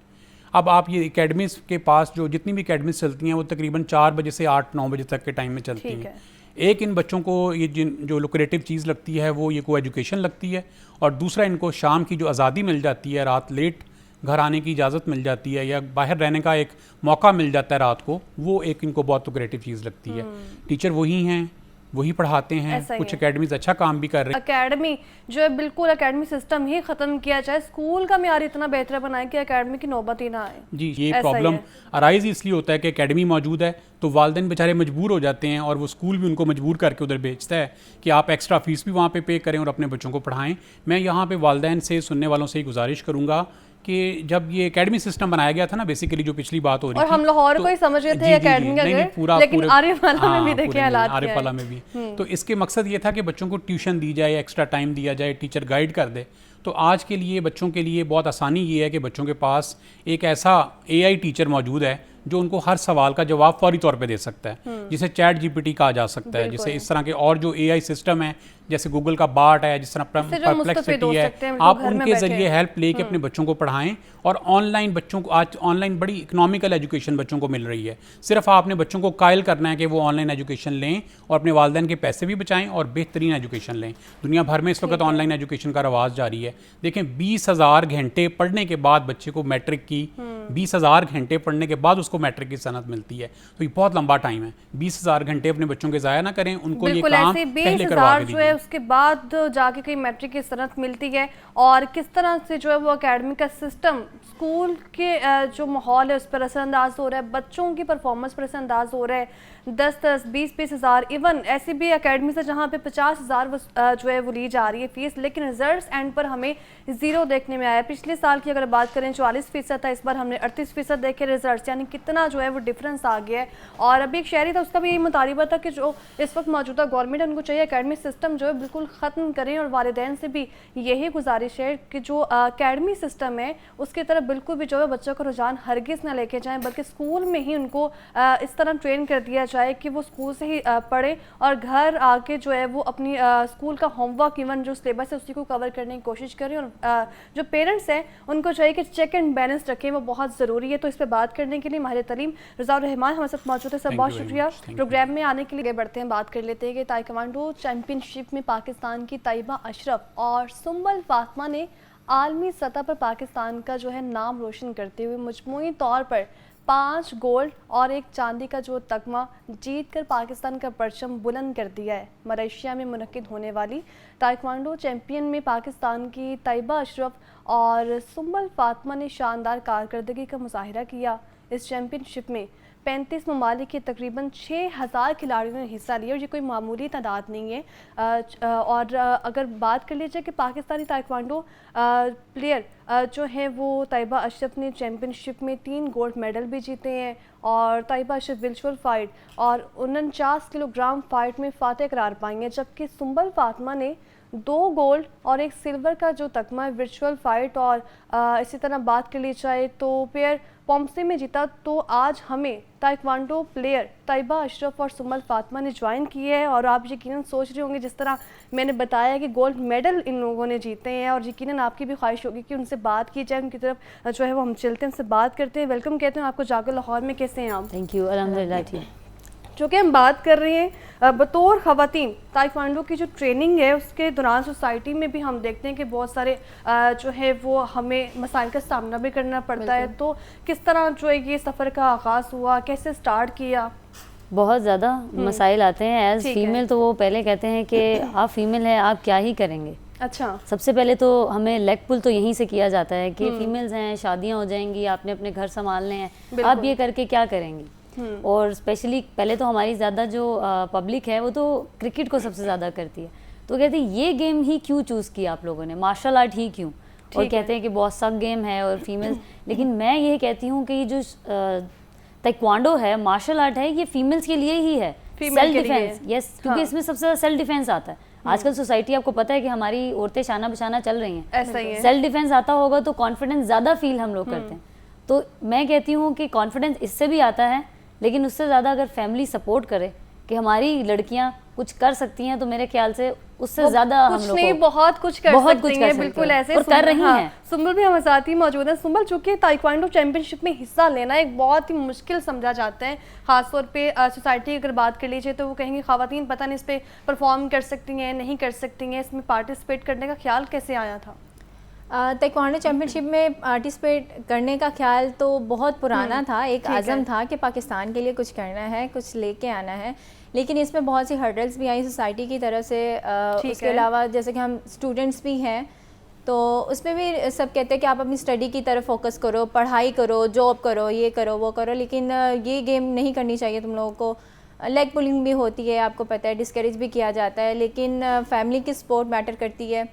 अब आप ये एकेडमीज़ के पास जो जितनी भी एकेडमीज़ चलती हैं वो तकरीबन 4 बजे से 8-9 बजे तक के टाइम में चलती हैं। एक इन बच्चों को ये जो लुक्रेटिव चीज़ लगती है वो ये को एजुकेशन लगती है, और दूसरा इनको शाम की जो आज़ादी मिल जाती है, रात लेट घर आने की इजाज़त मिल जाती है या बाहर रहने का एक मौका मिल जाता है रात को, वो एक इनको बहुत लुक्रेटिव चीज़ लगती है। टीचर वही हैं, वही पढ़ाते हैं, कुछ एकेडमीज अच्छा काम भी कर रहे हैं। एकेडमी जो है बिल्कुल एकेडमी सिस्टम ही खत्म किया जाए, स्कूल का म्यार इतना बेहतर बनाए कि एकेडमी की नौबत ही ना आए। जी ये प्रॉब्लम अराइज इसलिए होता है कि एकेडमी मौजूद है तो वालिदैन बेचारे मजबूर हो जाते हैं और वो स्कूल भी उनको मजबूर करके उधर भेजता है कि आप एक्स्ट्रा फीस भी वहाँ पे करें और अपने बच्चों को पढ़ाएं। मैं यहाँ पे वालिदैन से सुनने वालों से ही गुजारिश करूँगा कि जब ये एकेडमी सिस्टम बनाया गया था ना, बेसिकली जो पिछली बात हो रही और थी, हम लाहौर को ही समझ रहे थे एकेडमी का, लेकिन आरिफवाला में भी देखे हालात क्या है। आरिफवाला में भी तो इसके मकसद ये था कि बच्चों को ट्यूशन दी जाए, एक्स्ट्रा टाइम दिया जाए, टीचर गाइड कर दे। तो आज के लिए बच्चों के लिए बहुत आसानी ये है कि बच्चों के पास एक ऐसा AI टीचर मौजूद है जो उनको हर सवाल का जवाब फौरी तौर पे दे सकता है, जिसे चैट GPT कहा जा सकता है, जिसे इस तरह के और जो AI सिस्टम है जैसे गूगल का बार्ट है, जिस तरह परप्लेक्सिटी है, आप उनके ज़रिए हेल्प लेके अपने बच्चों को पढ़ाएं। और ऑनलाइन बच्चों को आज ऑनलाइन बड़ी इकोनॉमिकल एजुकेशन बच्चों को मिल रही है, सिर्फ आपने बच्चों को कायल करना है कि वो ऑनलाइन एजुकेशन लें और अपने वालिदैन के पैसे भी बचाएं और बेहतरीन एजुकेशन लें। दुनिया भर में इस वक्त ऑनलाइन एजुकेशन का रवाज जारी है। देखें 20,000 घंटे पढ़ने के बाद बच्चे को मैट्रिक की 20,000 घंटे पढ़ने के बाद उसको मैट्रिक की सनद मिलती है, तो ये बहुत लंबा टाइम है। 20,000 घंटे अपने बच्चों के ज़ाया ना करें, उनको ये काम पहले करवा के दीजिए। उसके बाद जाके कहीं मैट्रिक की सनद मिलती है, और किस तरह से जो है वो एकेडमी का सिस्टम स्कूल के जो माहौल है उस पर असरअंदाज हो रहा है, बच्चों की परफॉर्मेंस पर असरअंदाज हो रहा है। 10-10, 20-20 हज़ार, इवन ऐसी भी एकेडमी से जहाँ पे 50,000 जो है वो ली जा रही है फीस, लेकिन रिजल्ट्स एंड पर हमें 0 देखने में आया। पिछले साल की अगर बात करें 44% था, इस बार हमने हमने 38% देखे रिजल्ट, यानी कितना जो है वो डिफरेंस आ गया है। और अभी एक शहरी था, उसका भी यही मुतालिबा था कि जो इस वक्त मौजूदा गवर्नमेंट है उनको चाहिए एकेडमी सिस्टम जो है बिल्कुल ख़त्म करें, और वालिदैन से भी यही गुजारिश है कि जो एकेडमी सिस्टम है उसकी तरफ बिल्कुल भी जो है बच्चों का रुझान हरगिज़ ना लेके जाएँ, बल्कि स्कूल में ही उनको इस तरह ट्रेन कर दिया जाए कि वो स्कूल से ही पढ़े और घर आके जो है वो अपनी स्कूल का होमवर्क इवन जो सिलेबस है उसी को कवर करने की कोशिश करें। और जो पेरेंट्स हैं उनको चाहिए कि चेक एंड बैलेंस रखें, वो बहुत ज़रूरी है। तो इस पर बात करने के लिए माहिर तलीम रज़ा रहमान हमारे साथ मौजूद है। सर बहुत शुक्रिया प्रोग्राम में आने के लिए। बढ़ते हैं, बात कर लेते हैं कि ताइक्वांडो चैम्पियनशिप में पाकिस्तान की तैयबा अशरफ और सुम्बल फातिमा ने आलमी सतह पर पाकिस्तान का जो है नाम रोशन करते हुए मजमूई तौर पर 5 गोल्ड और 1 चांदी का जो तगमा जीत कर पाकिस्तान का परचम बुलंद कर दिया है। मलेशिया में मुनक्किद होने वाली ताइक्वांडो चैम्पियन में पाकिस्तान की तैयबा अशरफ और सुम्बल फातिमा ने शानदार कारकर्दगी का मुजाहिरा किया। इस चैम्पियनशिप में 35 ममालिक के तकरीबन 6000 खिलाड़ियों ने हिस्सा लिया और ये कोई मामूली तादाद नहीं है। और अगर बात कर लीजिए कि पाकिस्तानी ताइक्वांडो प्लेयर जो हैं वो तैयबा अशरफ ने चैम्पियनशिप में 3 गोल्ड मेडल भी जीते हैं और तैयबा अशरफ वर्चुअल फ़ाइट और 49 किलोग्राम फ़ाइट में फ़ातेह करार पाई हैं, जबकि सुम्बल फातिमा ने 2 गोल्ड और 1 सिल्वर का जो तगमा वर्चुअल फ़ाइट और इसी तरह बात कर ली जाए तो पेयर पॉम्से में जीता। तो आज हमें ताइक्वांडो प्लेयर तैयबा अशरफ और सुम्बल फातिमा ने ज्वाइन की है और आप यकीनन सोच रहे होंगे जिस तरह मैंने बताया कि गोल्ड मेडल इन लोगों ने जीते हैं और यकीनन आपकी भी ख्वाहिश होगी कि उनसे बात की जाए, उनकी तरफ जो है वो हम चलते हैं, उनसे बात करते हैं। वेलकम कहते हैं आपको जाकर लाहौर में। कैसे हैं आप? थैंक यू, अल्हम्दुलिल्लाह ठीक। जो कि हम बात कर रहे हैं बतौर ख़वातीन ताइक्वांडो की जो ट्रेनिंग है उसके दौरान सोसाइटी में भी हम देखते हैं कि बहुत सारे जो है वो हमें मसाइल का सामना भी करना पड़ता है। तो किस तरह जो है ये सफ़र का आगाज़ हुआ, कैसे स्टार्ट किया? बहुत ज़्यादा मसाइल आते हैं एज फीमेल। तो वो पहले कहते हैं कि आप फीमेल हैं, आप क्या ही करेंगे। अच्छा, सबसे पहले तो हमें लेग पुल तो यहीं से किया जाता है कि फीमेल्स हैं, शादियाँ हो जाएंगी, आपने अपने घर संभालने हैं, आप ये करके क्या करेंगी। और स्पेशली पहले तो हमारी ज़्यादा जो पब्लिक है वो तो क्रिकेट को सबसे ज़्यादा करती है, तो कहते हैं ये गेम ही क्यों चूज़ किया आप लोगों ने, मार्शल आर्ट ही क्यों, और कहते हैं कि बहुत सख्त गेम है और फीमेल्स। लेकिन मैं ये कहती हूँ कि ये जो ताइक्वांडो है, मार्शल आर्ट है, ये फीमेल्स के लिए ही है, सेल्फ डिफेंस। यस, क्योंकि इसमें सबसे ज़्यादा सेल्फ डिफेंस आता है। आजकल सोसाइटी आपको पता है कि हमारी औरतें शाना बशाना चल रही हैं, ऐसा ही है। सेल्फ डिफेंस आता होगा तो कॉन्फिडेंस ज़्यादा फील हम लोग करते हैं। तो मैं कहती हूँ कि कॉन्फिडेंस इससे भी आता है, लेकिन उससे ज़्यादा अगर फैमिली सपोर्ट करे कि हमारी लड़कियां कुछ कर सकती हैं, तो मेरे ख्याल से उससे ज़्यादा हम लोग नहीं बहुत कुछ कर सकती हैं, बिल्कुल ऐसे और कर रही हैं। सुम्बल भी हमारे साथ ही मौजूद है। सुम्बल, चूँकि ताइक्वांडो चैंपियनशिप में हिस्सा लेना एक बहुत ही मुश्किल समझा जाता है, ख़ासतौर पे सोसाइटी की अगर बात कर लीजिए तो वो कहेंगे ख़वातीन पता नहीं इस पर परफॉर्म कर सकती हैं, नहीं कर सकती हैं। इसमें पार्टिसिपेट करने का ख्याल कैसे आया था? ताइक्वांडो चैम्पियनशिप में पार्टिसिपेट करने का ख्याल तो बहुत पुराना था, एक आज़म था कि पाकिस्तान के लिए कुछ करना है, कुछ लेके आना है। लेकिन इसमें बहुत सी हर्डल्स भी आई सोसाइटी की तरफ से। उसके अलावा जैसे कि हम स्टूडेंट्स भी हैं तो उसमें भी सब कहते हैं कि आप अपनी स्टडी की तरफ फोकस करो, पढ़ाई करो, जॉब करो, ये करो वो करो, लेकिन ये गेम नहीं करनी चाहिए तुम लोगों को। लेग पुलिंग भी होती है, आपको पता है, डिस्करेज भी किया जाता है। लेकिन फैमिली की सपोर्ट मैटर करती है,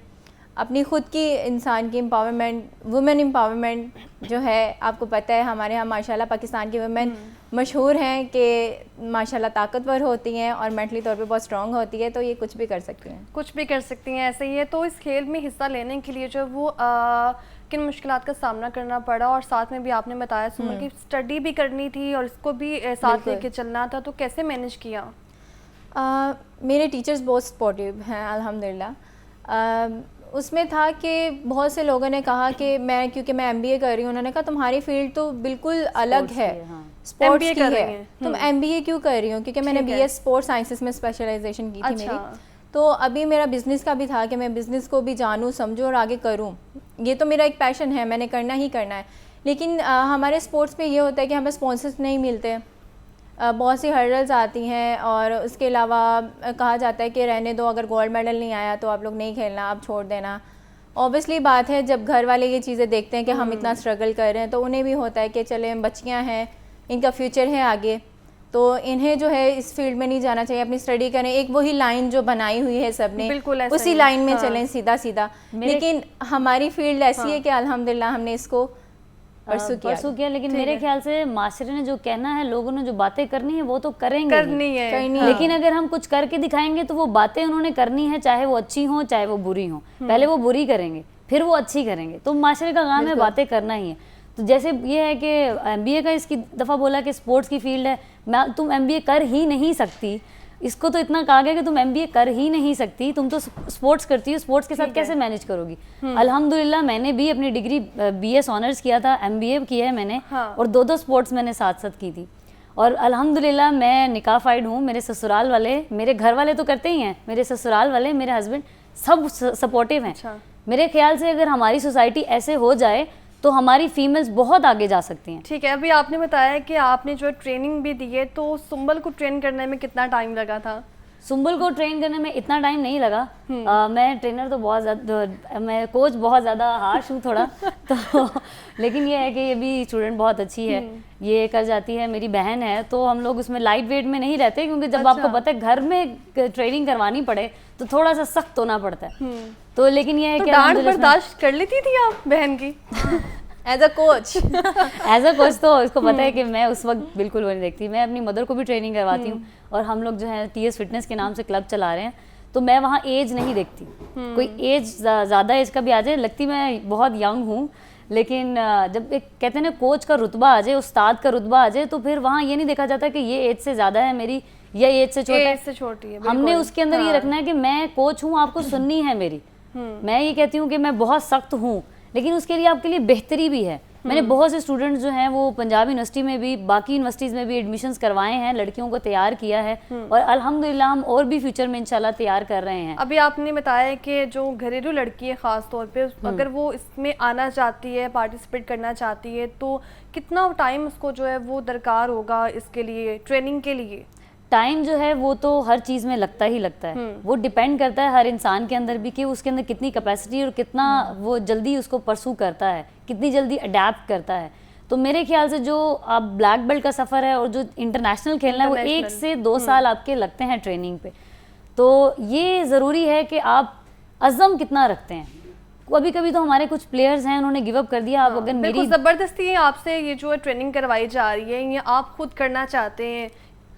अपनी ख़ुद की इंसान की एम्पावरमेंट, वुमेन एम्पावरमेंट जो है, आपको पता है हमारे यहाँ माशाल्लाह पाकिस्तान की वुमेन मशहूर हैं कि माशाल्लाह ताकतवर होती हैं और मेंटली तौर पे बहुत स्ट्रॉन्ग होती है, तो ये कुछ भी कर सकती हैं। कुछ भी कर सकती हैं, ऐसे ही है। तो इस खेल में हिस्सा लेने के लिए जो वो किन मुश्किलात का सामना करना पड़ा, और साथ में भी आपने बताया सुमन की स्टडी भी करनी थी और इसको भी साथ लेके चलना था, तो कैसे मैनेज किया? मेरे टीचर्स बहुत सपोर्टिव हैं अल्हम्दुलिल्लाह। उसमें था कि बहुत से लोगों ने कहा कि मैं, क्योंकि मैं MBA कर रही हूँ, उन्होंने कहा तुम्हारी फील्ड तो बिल्कुल अलग है, स्पोर्ट्स की है, तुम MBA क्यों कर रही हो, क्योंकि मैंने BS स्पोर्ट्स साइंसेस में स्पेशलाइजेशन की थी मेरी। तो अभी मेरा बिज़नेस का भी था कि मैं बिज़नेस को भी जानूँ, समझूँ और आगे करूँ। ये तो मेरा एक पैशन है, मैंने करना ही करना है। लेकिन हमारे स्पोर्ट्स में ये होता है कि हमें स्पॉन्सर्स नहीं मिलते, बहुत सी हर्डल्स आती हैं, और उसके अलावा कहा जाता है कि रहने दो, अगर गोल्ड मेडल नहीं आया तो आप लोग नहीं खेलना, आप छोड़ देना। ऑब्वियसली बात है, जब घर वाले ये चीज़ें देखते हैं कि हम इतना स्ट्रगल कर रहे हैं, तो उन्हें भी होता है कि चले, बच्चियां हैं, इनका फ्यूचर है आगे, तो इन्हें जो है इस फील्ड में नहीं जाना चाहिए, अपनी स्टडी करें। एक वही लाइन जो बनाई हुई है सबने, उसी लाइन में चलें सीधा सीधा। लेकिन हमारी फील्ड ऐसी है कि अल्हम्दुलिल्लाह हमने इसको परसू किया। लेकिन मेरे ख्याल से माशरे ने जो कहना है, लोगों ने जो बातें करनी है वो तो करेंगे करनी है। लेकिन अगर हम कुछ करके दिखाएंगे तो वो बातें उन्होंने करनी है, चाहे वो अच्छी हो चाहे वो बुरी हो। पहले वो बुरी करेंगे फिर वो अच्छी करेंगे। तो माशरे का काम है बातें करना ही है। तो जैसे ये है कि एमबीए का इसकी दफ़ा बोला कि स्पोर्ट्स की फील्ड है, तुम एमबीए कर ही नहीं सकती, इसको तो इतना कहा गया कि तुम एमबीए कर ही नहीं सकती, तुम तो स्पोर्ट्स करती हो, स्पोर्ट्स के साथ कैसे मैनेज करोगी। अल्हम्दुलिल्लाह मैंने भी अपनी डिग्री बीएस ऑनर्स किया था, एमबीए किया है मैंने, और 2 स्पोर्ट्स मैंने साथ साथ की थी। और अल्हम्दुलिल्लाह मैं निकाहफाइड हूँ। मेरे ससुराल वाले, मेरे घर वाले तो करते ही हैं, मेरे ससुराल वाले, मेरे हस्बैंड सब सपोर्टिव हैं। मेरे ख्याल से अगर हमारी सोसाइटी ऐसे हो जाए तो हमारी फीमेल्स बहुत आगे जा सकती हैं। ठीक है, अभी आपने बताया कि आपने जो ट्रेनिंग भी दी है, तो सुंबल को ट्रेन करने में कितना टाइम लगा था? सुंबल को ट्रेन करने में इतना टाइम नहीं लगा। मैं ट्रेनर तो बहुत ज़्यादा, मैं कोच बहुत ज़्यादा हार्श हूँ थोड़ा तो लेकिन ये है कि ये भी स्टूडेंट बहुत अच्छी है, ये कर जाती है। मेरी बहन है तो हम लोग उसमें लाइट वेट में नहीं रहते, क्योंकि जब आपको पता है घर में ट्रेनिंग करवानी पड़े तो थोड़ा सा सख्त होना पड़ता है। तो लेकिन ये है कि डांट बर्दाश्त कर लेती थी आप बहन की? एज अ कोच तो इसको पता है कि मैं उस वक्त बिल्कुल वो नहीं देखती। मैं अपनी मदर को भी ट्रेनिंग करवाती हूँ, और हम लोग जो है टीएस फिटनेस के नाम से क्लब चला रहे हैं, तो मैं वहाँ एज नहीं देखती। कोई एज ज़्यादा एज का भी आ जाए, लगती मैं बहुत यंग हूँ, लेकिन जब एक कहते हैं ना कोच का रुतबा आ जाए, उस्ताद का रुतबा आ जाए, तो फिर वहाँ ये नहीं देखा जाता कि ये एज से ज़्यादा है मेरी या एज से छोटी है। हमने उसके अंदर ये रखना है कि मैं कोच हूँ, आपको सुननी है मेरी। मैं ये कहती हूँ कि मैं बहुत सख्त हूँ, लेकिन उसके लिए आपके लिए बेहतरी भी है। मैंने बहुत से स्टूडेंट्स जो हैं वो पंजाब यूनिवर्सिटी में भी, बाकी यूनिवर्सिटीज़ में भी एडमिशन्स करवाए हैं, लड़कियों को तैयार किया है, और अल्हम्दुलिल्लाह हम और भी फ्यूचर में इंशाल्लाह तैयार कर रहे हैं। अभी आपने बताया कि जो घरेलू लड़की है ख़ास तौर पे, अगर वो इसमें आना चाहती है, पार्टिसिपेट करना चाहती है, तो कितना टाइम उसको जो है वो दरकार होगा इसके लिए, ट्रेनिंग के लिए? टाइम जो है वो तो हर चीज़ में लगता ही लगता है। वो डिपेंड करता है हर इंसान के अंदर भी कि उसके अंदर कितनी कैपेसिटी और कितना वो जल्दी उसको परसू करता है, कितनी जल्दी अडेप्ट करता है। तो मेरे ख्याल से जो आप ब्लैक बेल्ट का सफ़र है और जो इंटरनेशनल खेलना है, वो 1 से 2 साल आपके लगते हैं ट्रेनिंग पे। तो ये ज़रूरी है कि आप अज़म कितना रखते हैं। कभी कभी तो हमारे कुछ प्लेयर्स हैं, उन्होंने गिव अप कर दिया। आप अगर मेरी ज़बरदस्ती आपसे ये जो ट्रेनिंग करवाई जा रही है, ये आप खुद करना चाहते हैं,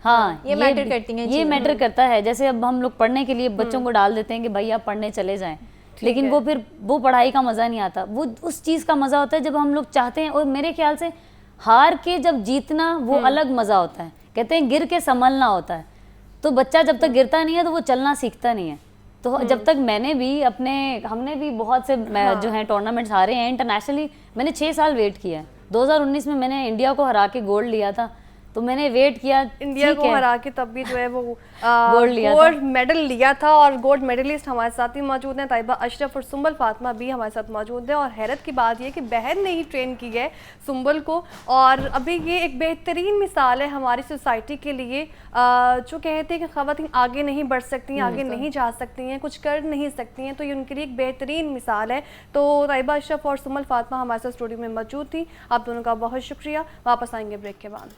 हाँ, ये मैटर करती हैं, ये मैटर करता है। जैसे अब हम लोग पढ़ने के लिए बच्चों को डाल देते हैं कि भाई आप पढ़ने चले जाएं, लेकिन वो फिर वो पढ़ाई का मज़ा नहीं आता। वो उस चीज़ का मज़ा होता है जब हम लोग चाहते हैं। और मेरे ख्याल से हार के जब जीतना वो अलग मज़ा होता है। कहते हैं गिर के संभलना होता है। तो बच्चा जब तक गिरता नहीं है तो वो चलना सीखता नहीं है। तो जब तक हमने भी बहुत से जो है टूर्नामेंट्स हारे हैं इंटरनेशनली। मैंने 6 साल वेट किया है। 2019 में मैंने इंडिया को हरा के गोल्ड लिया था, तो मैंने वेट किया, इंडिया को हरा के तब भी जो है वो गोल्ड मेडल लिया था। और गोल्ड मेडलिस्ट हमारे साथ ही मौजूद हैं, ताइबा अशरफ और सुंबल फातिमा भी हमारे साथ मौजूद हैं। और हैरत की बात यह कि बहन ने ही ट्रेन की है सुंबल को, और अभी ये एक बेहतरीन मिसाल है हमारी सोसाइटी के लिए, जो कहते हैं कि ख़वातीन आगे नहीं बढ़ सकती हैं, आगे नहीं जा सकती हैं, कुछ कर नहीं सकती हैं, तो ये उनके लिए एक बेहतरीन मिसाल है। तो ताइबा अशरफ और सुंबल फातिमा हमारे साथ स्टूडियो में मौजूद थी। आप दोनों का बहुत शुक्रिया। वापस आएंगे ब्रेक के बाद।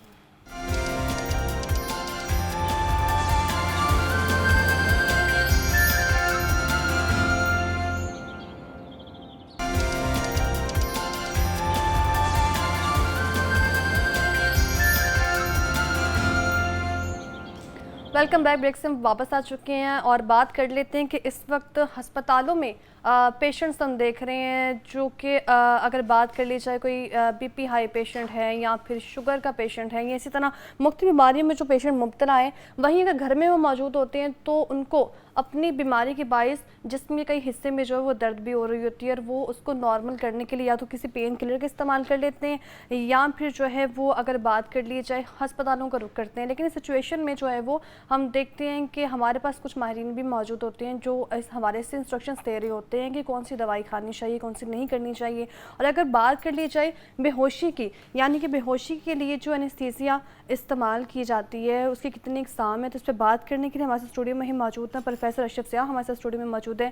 Welcome back. ब्रेक से हम वापस आ चुके हैं और बात कर लेते हैं कि इस वक्त अस्पतालों में पेशेंट्स हम देख रहे हैं जो कि अगर बात कर ली जाए, कोई बीपी हाई पेशेंट है या फिर शुगर का पेशेंट है या इसी तरह मुख्तलिफ बीमारियों में जो पेशेंट मुब्तला है, वहीं अगर घर में वो मौजूद होते हैं तो उनको अपनी बीमारी के बायस जिस्म के कई हिस्से में जो है वो दर्द भी हो रही होती है, और वो उसको नॉर्मल करने के लिए या तो किसी पेन किलर का इस्तेमाल कर लेते हैं या फिर जो है वो अगर बात कर ली जाए अस्पतालों का रुख करते हैं। लेकिन इस सिचुएशन में जो है वो हम देखते हैं कि हमारे पास कुछ माहिरीन भी मौजूद होते हैं जो हमारे से इंस्ट्रक्शंस दे रहे होते हैं कि कौन सी दवाई खानी चाहिए, कौन सी नहीं करनी चाहिए। और अगर बात कर ली जाए बेहोशी की, यानी कि बेहोशी के लिए जो एनेस्थीसिया इस्तेमाल की जाती है उसकी कितनी इकसाम है, तो इस पर बात करने के लिए हमारे स्टूडियो में ही मौजूद हैं प्रोफेसर प्रोफेसर अशरफ सियाह हमारे साथ स्टूडियो में मौजूद हैं,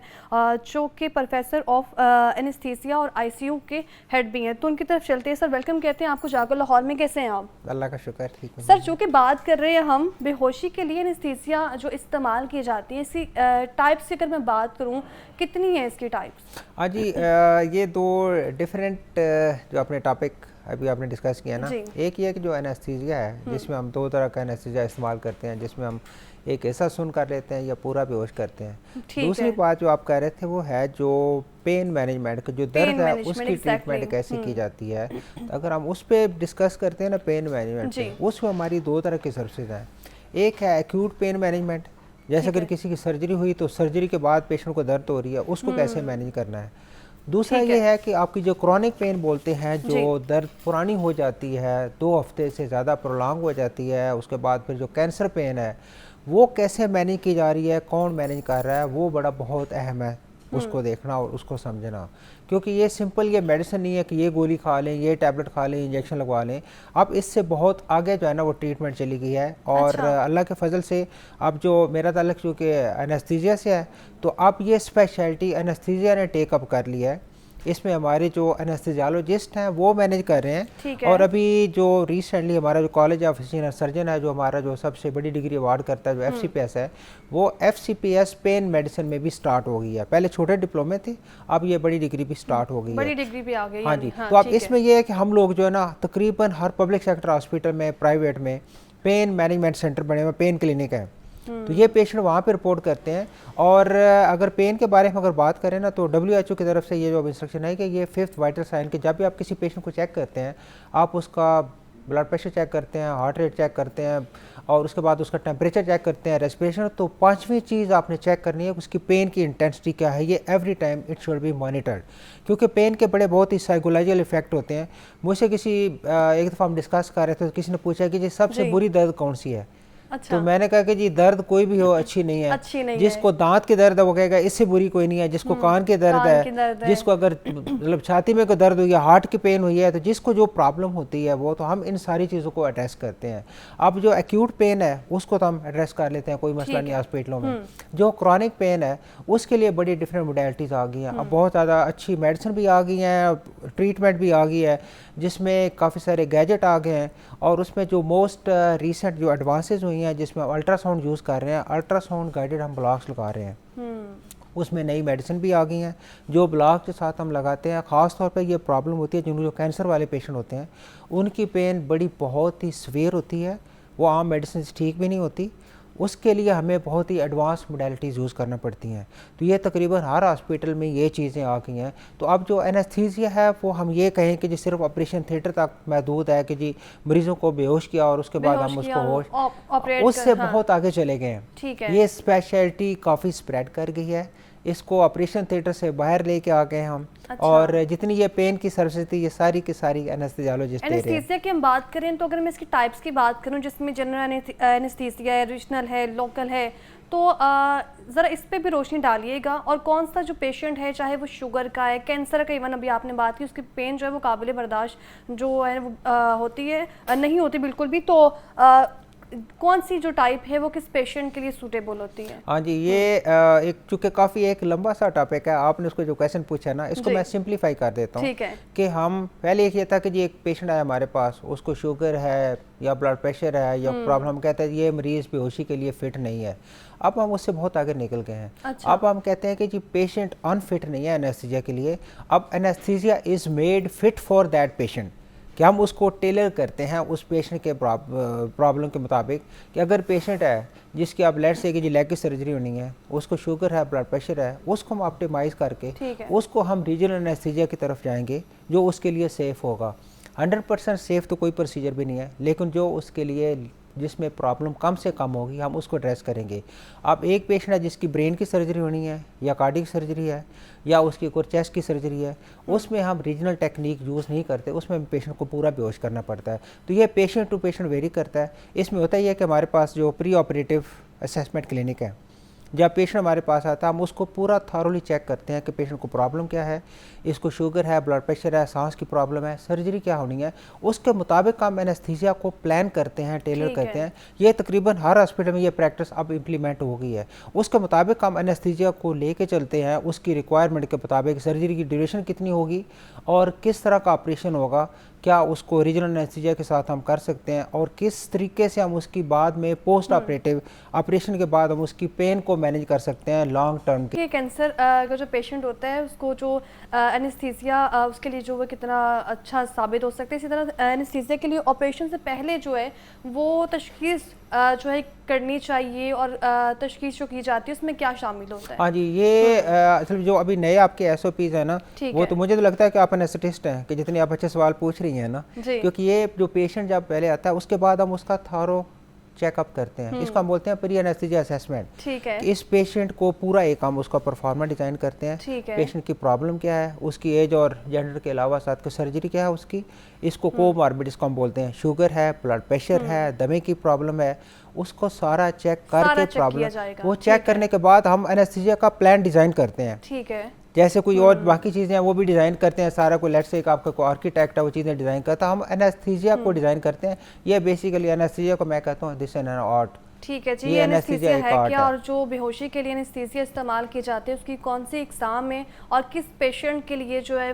जो कि प्रोफेसर ऑफ एनेस्थीसिया और आईसीयू के हेड भी हैं। तो उनकी तरफ चलते हैं। सर वेलकम कहते हैं आपको जाकर लाहौर में। कैसे हैं आप? अल्लाह का शुक्र, ठीक है सर। जो कि बात कर रहे हैं हम बेहोशी के लिए एनेस्थीसिया जो इस्तेमाल की जाती है, इसी टाइप्स की अगर मैं बात करूँ, कितनी है इसकी टाइप्स? हाँ जी, ये दो डिफरेंट जो अपने टॉपिक अभी आपने डिस्कस किया ना, एक ये कि जो एनेस्थीसिया है जिसमें हम दो तरह का एनेस्थीसिया इस्तेमाल करते हैं, जिसमें हम एक ऐसा सुन कर लेते हैं या पूरा बेहोश करते हैं। दूसरी बात जो आप कह रहे थे वो है जो पेन मैनेजमेंट का जो दर्द है उसकी ट्रीटमेंट कैसे की जाती है। तो अगर हम उस पर डिस्कस करते हैं ना पेन मैनेजमेंट, उसमें हमारी दो तरह की सर्विसेज हैं। एक है एक्यूट पेन मैनेजमेंट, जैसे अगर किसी की सर्जरी हुई तो सर्जरी के बाद पेशेंट को दर्द हो रही है, उसको कैसे मैनेज करना है। दूसरा ये है कि आपकी जो क्रॉनिक पेन बोलते हैं, जो दर्द पुरानी हो जाती है, 2 हफ्ते से ज़्यादा प्रोलॉन्ग हो जाती है, उसके बाद फिर जो कैंसर पेन है वो कैसे मैनेज की जा रही है, कौन मैनेज कर रहा है, वो बड़ा बहुत अहम है उसको देखना और उसको समझना। क्योंकि ये सिंपल ये मेडिसिन नहीं है कि ये गोली खा लें, ये टैबलेट खा लें, इंजेक्शन लगवा लें। अब इससे बहुत आगे जो है ना वो ट्रीटमेंट चली गई है। और अल्लाह के फजल से अब जो मेरा ताल्लुक चूँकि एनेस्थीसिया से है, तो अब ये स्पेशलिटी एनेस्थीसिया ने टेकअप कर लिया है। इसमें हमारे जो एनेस्थीसियोलॉजिस्ट हैं वो मैनेज कर रहे हैं। और अभी जो रिसेंटली हमारा जो कॉलेज ऑफ सीनियर सर्जन है, जो हमारा जो सबसे बड़ी डिग्री अवार्ड करता है, जो FCPS है, वो FCPS पेन मेडिसिन में भी स्टार्ट हो गई है। पहले छोटे डिप्लोमे थे, अब ये बड़ी डिग्री भी स्टार्ट हो गई है, बड़ी डिग्री भी आ गई। हाँ जी। तो अब इसमें ये है कि हम लोग जो है ना तकरीबन हर पब्लिक सेक्टर हॉस्पिटल में, प्राइवेट में पेन मैनेजमेंट सेंटर बने हुए, पेन क्लिनिक है, तो ये पेशेंट वहाँ पे रिपोर्ट करते हैं। और अगर पेन के बारे में अगर बात करें ना, तो WHO की तरफ से ये जो इंस्ट्रक्शन है कि ये 5th वाइटल साइन के जब भी आप किसी पेशेंट को चेक करते हैं, आप उसका ब्लड प्रेशर चेक करते हैं, हार्ट रेट चेक करते हैं, और उसके बाद उसका टेम्परेचर चेक करते हैं, रेस्पिरेशन, तो 5वीं चीज़ आपने चेक करनी है उसकी पेन की इंटेंसिटी क्या है। ये every time it should be monitored, क्योंकि पेन के बड़े बहुत ही साइकोलॉजिकल इफेक्ट होते हैं। मुझसे किसी एक दफ़ा हम डिस्कस कर रहे थे, तो किसी ने पूछा कि जी सबसे बुरी दर्द कौन सी है। तो मैंने कहा कि जी दर्द कोई भी हो अच्छी नहीं है। जिसको दांत के दर्द है वो कहेगा इससे बुरी कोई नहीं है, जिसको कान के दर्द है, जिसको अगर मतलब छाती में कोई दर्द हुई है, हार्ट की पेन हुई है, तो जिसको जो प्रॉब्लम होती है वो, तो हम इन सारी चीज़ों को एड्रेस करते हैं। अब जो एक्यूट पेन है उसको तो हम एड्रेस कर लेते हैं, कोई मसला नहीं हॉस्पिटलों में। जो क्रॉनिक पेन है उसके लिए बड़ी डिफरेंट मोडेलिटीज़ आ गई हैं। अब बहुत ज़्यादा अच्छी मेडिसिन भी आ गई हैं, ट्रीटमेंट भी आ गई है, जिसमें काफ़ी सारे गैजेट आ गए हैं। और उसमें जो मोस्ट रिसेंट जो एडवांसेस हुई हैं, जिसमें अल्ट्रासाउंड यूज़ कर रहे हैं, अल्ट्रासाउंड गाइडेड हम ब्लॉक्स लगा रहे हैं। उसमें नई मेडिसिन भी आ गई हैं जो ब्लॉक के साथ हम लगाते हैं। ख़ास तौर पे ये प्रॉब्लम होती है जिनको जो कैंसर वाले पेशेंट होते हैं, उनकी पेन बड़ी बहुत ही सीवियर होती है, वो आम मेडिसिन से ठीक भी नहीं होती। उसके लिए हमें बहुत ही एडवांस मोडेलिटीज़ यूज़ करना पड़ती हैं। तो ये तकरीबन हर हॉस्पिटल में ये चीज़ें आ गई हैं। तो अब जो एनेस्थीसिया है वो हम ये कहें कि जी सिर्फ ऑपरेशन थिएटर तक महदूद है, कि जी मरीज़ों को बेहोश किया और उसके बाद हम उसको होश, उससे बहुत आगे चले गए हैं। ये स्पेशलिटी काफ़ी स्प्रेड कर गई है, इसको ऑपरेशन थिएटर से बाहर लेके आ गए हम। और जितनी ये पेन की सर्विस थी ये सारी की सारी एनेस्थीसियोलॉजिस्ट दे रहे हैं। एनेस्थीसिया की हम बात करें तो अगर मैं इसकी टाइप्स की बात करूं, जिसमें जनरल एनेस्थीसिया है, रीजनल है, लोकल है, तो ज़रा इस पे भी रोशनी डालिएगा। और कौन सा जो पेशेंट है, चाहे वो शुगर का है, कैंसर का, इवन अभी आपने बात की, उसकी पेन जो है वो काबिल बर्दाश्त जो है वो होती है, नहीं होती बिल्कुल भी। तो कौन सी जो टाइप है वो किस पेशेंट के लिए सूटेबल होती है? हाँ जी, ये एक चूँकि काफ़ी एक लंबा सा टॉपिक है, आपने उसको जो क्वेश्चन पूछा ना, इसको मैं सिंप्लीफाई कर देता हूँ कि हम पहले एक ये था कि जी एक पेशेंट आया हमारे पास, उसको शुगर है या ब्लड प्रेशर है या प्रॉब्लम, कहते हैं ये मरीज़ बेहोशी के लिए फ़िट नहीं है। अब हम उससे बहुत आगे निकल गए हैं। अब हम कहते हैं कि जी पेशेंट अनफिट नहीं है एनेस्थीसिया के लिए। अब anaesthesia is made fit for that patient, कि हम उसको टेलर करते हैं उस पेशेंट के प्रॉब्लम के मुताबिक। कि अगर पेशेंट है जिसकी आप लेट से कि जी लेग की सर्जरी होनी है, उसको शुगर है, ब्लड प्रेशर है, उसको हम ऑप्टिमाइज़ करके उसको हम रीजनल एनेस्थीसिया की तरफ जाएंगे जो उसके लिए सेफ़ होगा। 100% सेफ़ तो कोई प्रोसीजर भी नहीं है, लेकिन जो उसके लिए जिसमें प्रॉब्लम कम से कम होगी हम उसको एड्रेस करेंगे। अब एक पेशेंट है जिसकी ब्रेन की सर्जरी होनी है या कार्डियक सर्जरी है या उसकी कोई चेस्ट की सर्जरी है, उसमें हम रीजनल टेक्निक यूज़ नहीं करते, उसमें पेशेंट को पूरा बेहोश करना पड़ता है। तो ये पेशेंट टू पेशेंट वेरी करता है। इसमें होता ही है कि हमारे पास जो प्री ऑपरेटिव असेसमेंट क्लिनिक है जब पेशेंट हमारे पास आता है हम उसको पूरा थॉरली चेक करते हैं कि पेशेंट को प्रॉब्लम क्या है, इसको शुगर है, ब्लड प्रेशर है, सांस की प्रॉब्लम है, सर्जरी क्या होनी है, उसके मुताबिक हम एनेस्थीसिया को प्लान करते हैं, टेलर करते हैं। ये तकरीबन हर हॉस्पिटल में ये प्रैक्टिस अब इम्प्लीमेंट हो गई है। उसके मुताबिक हम एनेस्थीसिया को लेके चलते हैं, उसकी रिक्वायरमेंट के मुताबिक सर्जरी की ड्यूरेशन कितनी होगी और किस तरह का ऑपरेशन होगा, क्या उसको रीजनल एनेस्थीसिया के साथ हम कर सकते हैं और किस तरीके से हम उसकी बाद में पोस्ट ऑपरेटिव ऑपरेशन के बाद हम उसकी पेन को मैनेज कर सकते हैं लॉन्ग टर्म के। ये कैंसर का जो पेशेंट होता है उसको जो एनेस्थीसिया उसके लिए जो वो कितना अच्छा साबित हो सकता है, इसी तरह एनेस्थीसिया के लिए ऑपरेशन से पहले जो है वो तशखीस जो है करनी चाहिए और तशखीस जो की जाती है उसमें क्या शामिल होता है? हाँ जी, ये असल जो अभी नए आपके SOPs हैं ना, वो तो मुझे तो लगता है कि आप एनेस्थेटिस्ट हैं कि जितने आप अच्छे सवाल पूछ रही हैं ना, क्योंकि ये जो पेशेंट जब पहले आता है उसके बाद हम उसका थॉरो चेकअप करते हैं, इसको हम बोलते हैं प्री एनेस्थीसिया असेसमेंट। ठीक है। इस पेशेंट को पूरा एक हम उसका परफॉर्मा डिज़ाइन करते हैं, पेशेंट की प्रॉब्लम क्या है, उसकी एज और जेंडर के अलावा साथ की सर्जरी क्या है उसकी, इसको कोमॉर्बिड इसको हम बोलते हैं, शुगर है, ब्लड प्रेशर है, दमे की प्रॉब्लम है, उसको सारा चेक करके प्रॉब्लम वो चेक करने के बाद हम एनेस्थीसिया का प्लान डिज़ाइन करते हैं। ठीक है। जैसे कोई और बाकी चीज़ें हैं वो भी डिज़ाइन करते हैं सारा, कोई लेट्स से एक आपका कोई आर्किटेक्ट है वो चीज़ें डिज़ाइन करता है, हम एनेस्थीसिया को डिज़ाइन करते हैं। ये बेसिकली एनेस्थीसिया को मैं कहता हूँ दिस एन आर्ट। ठीक है जी, ये एनेस्थीसिया है क्या और जो बेहोशी के लिए एनेस्थीसिया इस्तेमाल की जाती है उसकी कौन सी इकसाम है और किस पेशेंट के लिए जो है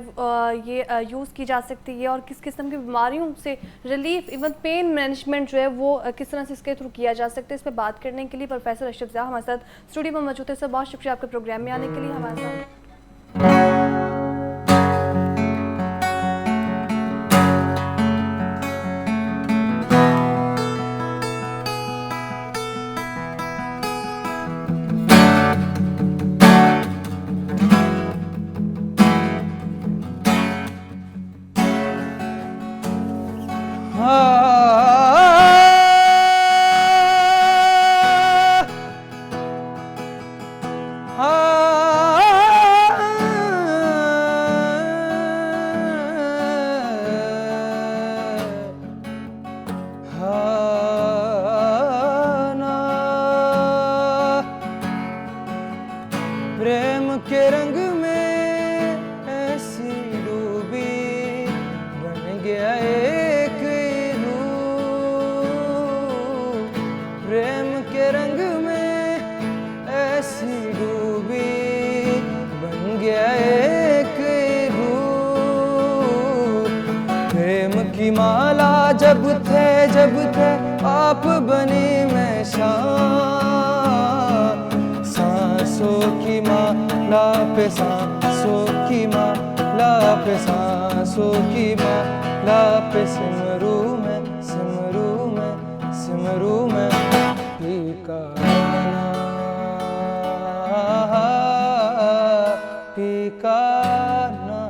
ये यूज़ की जा सकती है और किस किस्म की बीमारियों से रिलीफ, इवन पेन मैनेजमेंट जो है वो किस तरह से इसके थ्रू किया जा सकता है, इस पर बात करने के लिए प्रोफेसर अशरफ ज़िया हमारे साथ स्टूडियो में मौजूद है। सर बहुत शुक्रिया आपके प्रोग्राम में आने के लिए हमारे साथ। प्रेम के रंग में ऐसी डूबी बन गया एक रूप, प्रेम के रंग में ऐसी डूबी बन गया एक रूप, प्रेम की माला जब थे आप बनी मैं सांसों की माला पे सांसों की माला पे सांसों की माला पे सिमरू में पी का ना।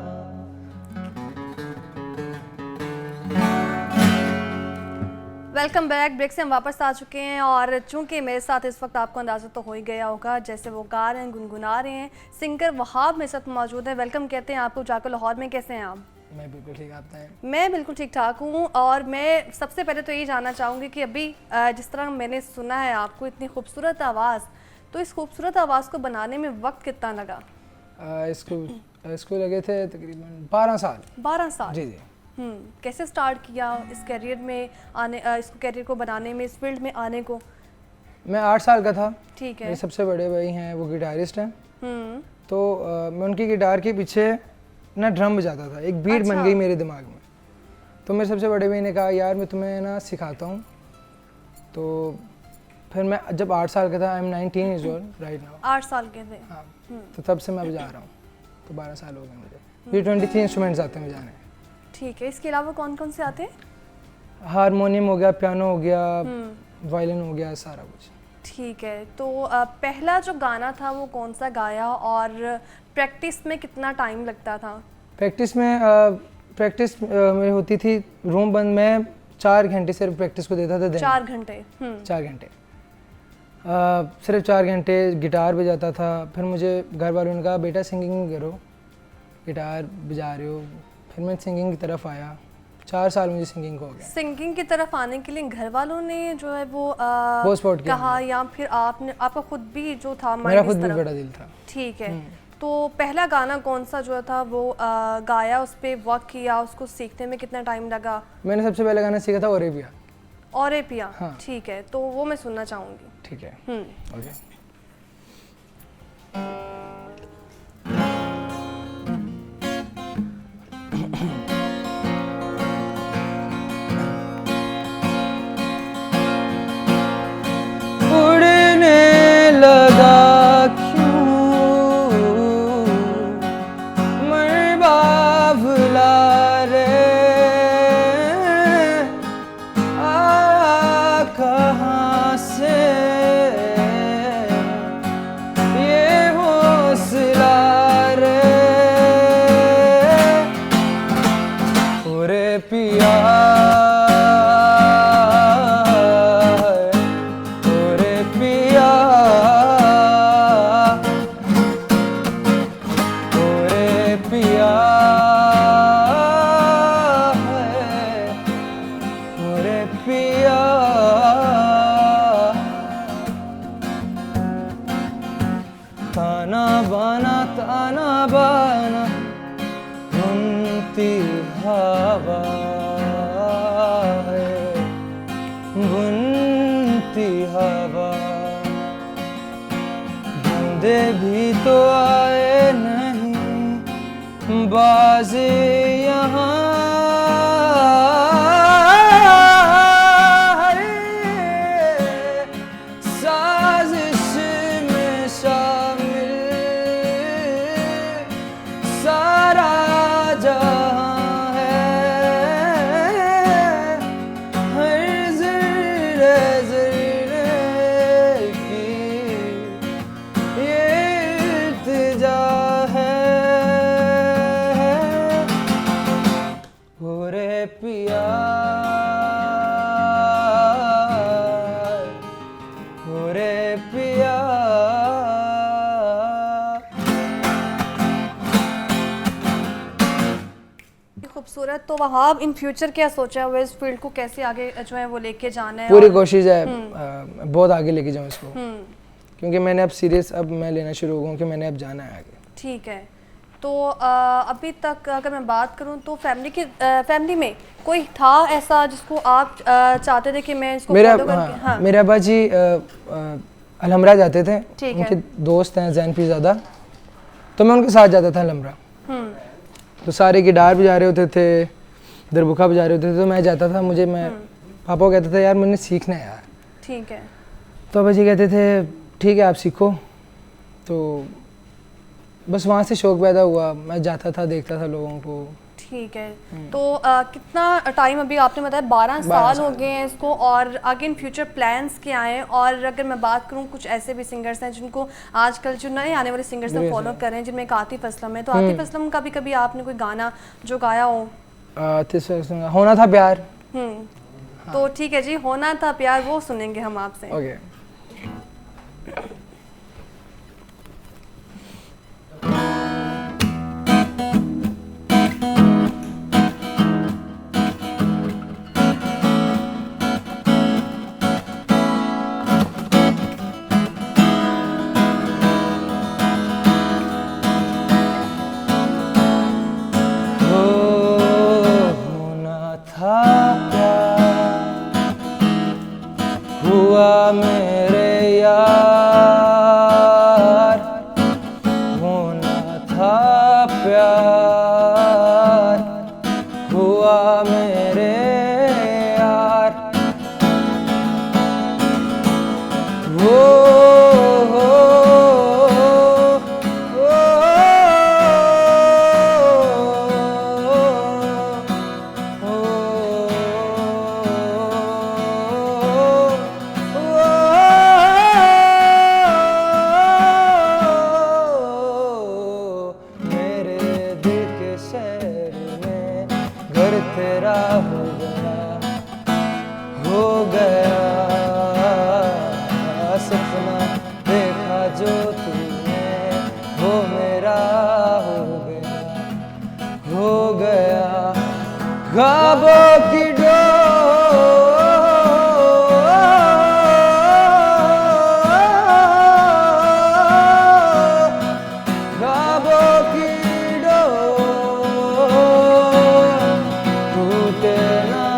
Welcome back. ब्रेक से हम वापस आ चुके हैं और चूंकि मेरे साथ इस वक्त आपको अंदाज़ा तो हो ही गया होगा जैसे वो गा रहे हैं, गुनगुना रहे हैं, सिंगर वहाब मेरे साथ मौजूद है। वेलकम कहते हैं आपको जाकर लाहौर में। कैसे हैं आप? मैं बिल्कुल ठीक, आप बताएं? मैं बिल्कुल ठीक ठाक हूँ और मैं सबसे पहले तो यही जानना चाहूँगी कि अभी जिस तरह मैंने सुना है आपको इतनी खूबसूरत आवाज़, तो इस खूबसूरत आवाज़ को बनाने में वक्त कितना लगा? इसको लगे थे तकरीबन 12 साल। 12 साल? जी जी। कैसे स्टार्ट किया इस कैरियर में आने, इस कैरियर को बनाने में, इस फील्ड में आने को? मैं 8 साल का था। ठीक है। मेरे सबसे बड़े भाई हैं वो गिटारिस्ट हैं, तो मैं उनकी गिटार के पीछे ना ड्रम बजाता था, एक बीट बन गई मेरे दिमाग में। तो मेरे सबसे बड़े भाई ने कहा यार मैं तुम्हें ना सिखाता हूँ। तो फिर मैं जब 8 साल का था, I am 19 years old right now. 8 साल के थे? हाँ। तो तब से मैं बजा रहा हूँ, तो 12 साल हो गए मुझे। ये 23 इंस्ट्रूमेंट्स आते हैं बजाने। ठीक है। इसके अलावा कौन कौन से आते हैं? हारमोनियम हो गया, पियानो हो गया, वायलिन हो गया, सारा कुछ। ठीक है। तो पहला जो गाना था वो कौन सा गाया और प्रैक्टिस में कितना टाइम लगता था? प्रैक्टिस में होती थी रूम बंद में, 4 घंटे सिर्फ प्रैक्टिस को देता था दिन। 4 घंटे? 4 घंटे सिर्फ 4 घंटे गिटार बजाता था। फिर मुझे घर वालों ने कहा बेटा सिंगिंग करो, गिटार बजा रहे हो। फिर मैं सिंगिंग की तरफ आया। 4 साल मुझे सिंगिंग को हो गया। सिंगिंग की तरफ आने के लिए घर वालों ने जो है वो बहुत सपोर्ट किया कहा, या फिर आपने, आपका खुद भी जो था मेरा mind खुद इस भी तरफ? बड़ा दिल था। ठीक है। तो पहला गाना कौन सा जो था वो गाया, उस पे वर्क किया, उसको सीखने में कितना टाइम लगा? मैंने सबसे पहले गाना सीखा था ओरेबिया। ओरेपिया, हाँ। ठीक है, तो वो मैं सुनना चाहूँगी। ठीक है, ओके। उड़ने लगा ताना बाना बुनती हवा है, बुनती हवा। बंदे भी तो आए नहीं बाज यहाँ, खूबसूरत। तो वहाब इन फ्यूचर क्या सोचा हुआ है, इस फील्ड को कैसे आगे जो है वो लेके जाना है? पूरी कोशिश है बहुत आगे लेके जाऊँ इसको, क्योंकि मैंने अब सीरियस अब मैं लेना शुरू हो गया कि मैंने अब जाना है आगे। ठीक है। तो अभी तक अगर मैं बात करूं तो फैमिली में कोई था ऐसा जिसको आप चाहते थे कि मैं इसको फॉलो करके? हाँ। मेरे अब्बा जी अलहमरा जाते थे, उनके दोस्त हैं जैन पीरज़ादा, तो मैं उनके साथ जाता था अलहमरा। तो सारे गिटार बजा रहे होते थे, दरबुका बजा रहे होते थे, तो मैं जाता था। पापा को कहता था यार मैंने सीखना है यार। ठीक है। तो अब्बा जी कहते थे ठीक है आप सीखो। तो बस वहाँ से शौक पैदा हुआ, मैं जाता था देखता था लोगों को। ठीक है। तो कितना टाइम अभी आपने बताया 12 साल हो गए हैं इसको, और आगे इन फ्यूचर प्लान्स क्या हैं? और अगर मैं बात करूं कुछ ऐसे भी सिंगर्स हैं जिनको आजकल जो नए आने वाले सिंगर्स हैं फॉलो कर रहे हैं, जिनमें आतिफ असलम है, तो आतिफ असलम का भी कभी आपने कोई गाना जो गाया हो? होना था प्यार। तो ठीक है जी, होना था प्यार वो सुनेंगे हम आपसे। ओके। मेरे यार होना था प्यार, हुआ मेरे यार। वो सपना देखा जो तूने वो मेरा हो गया ख्वाबों की ख्वाबों की टूटे ना।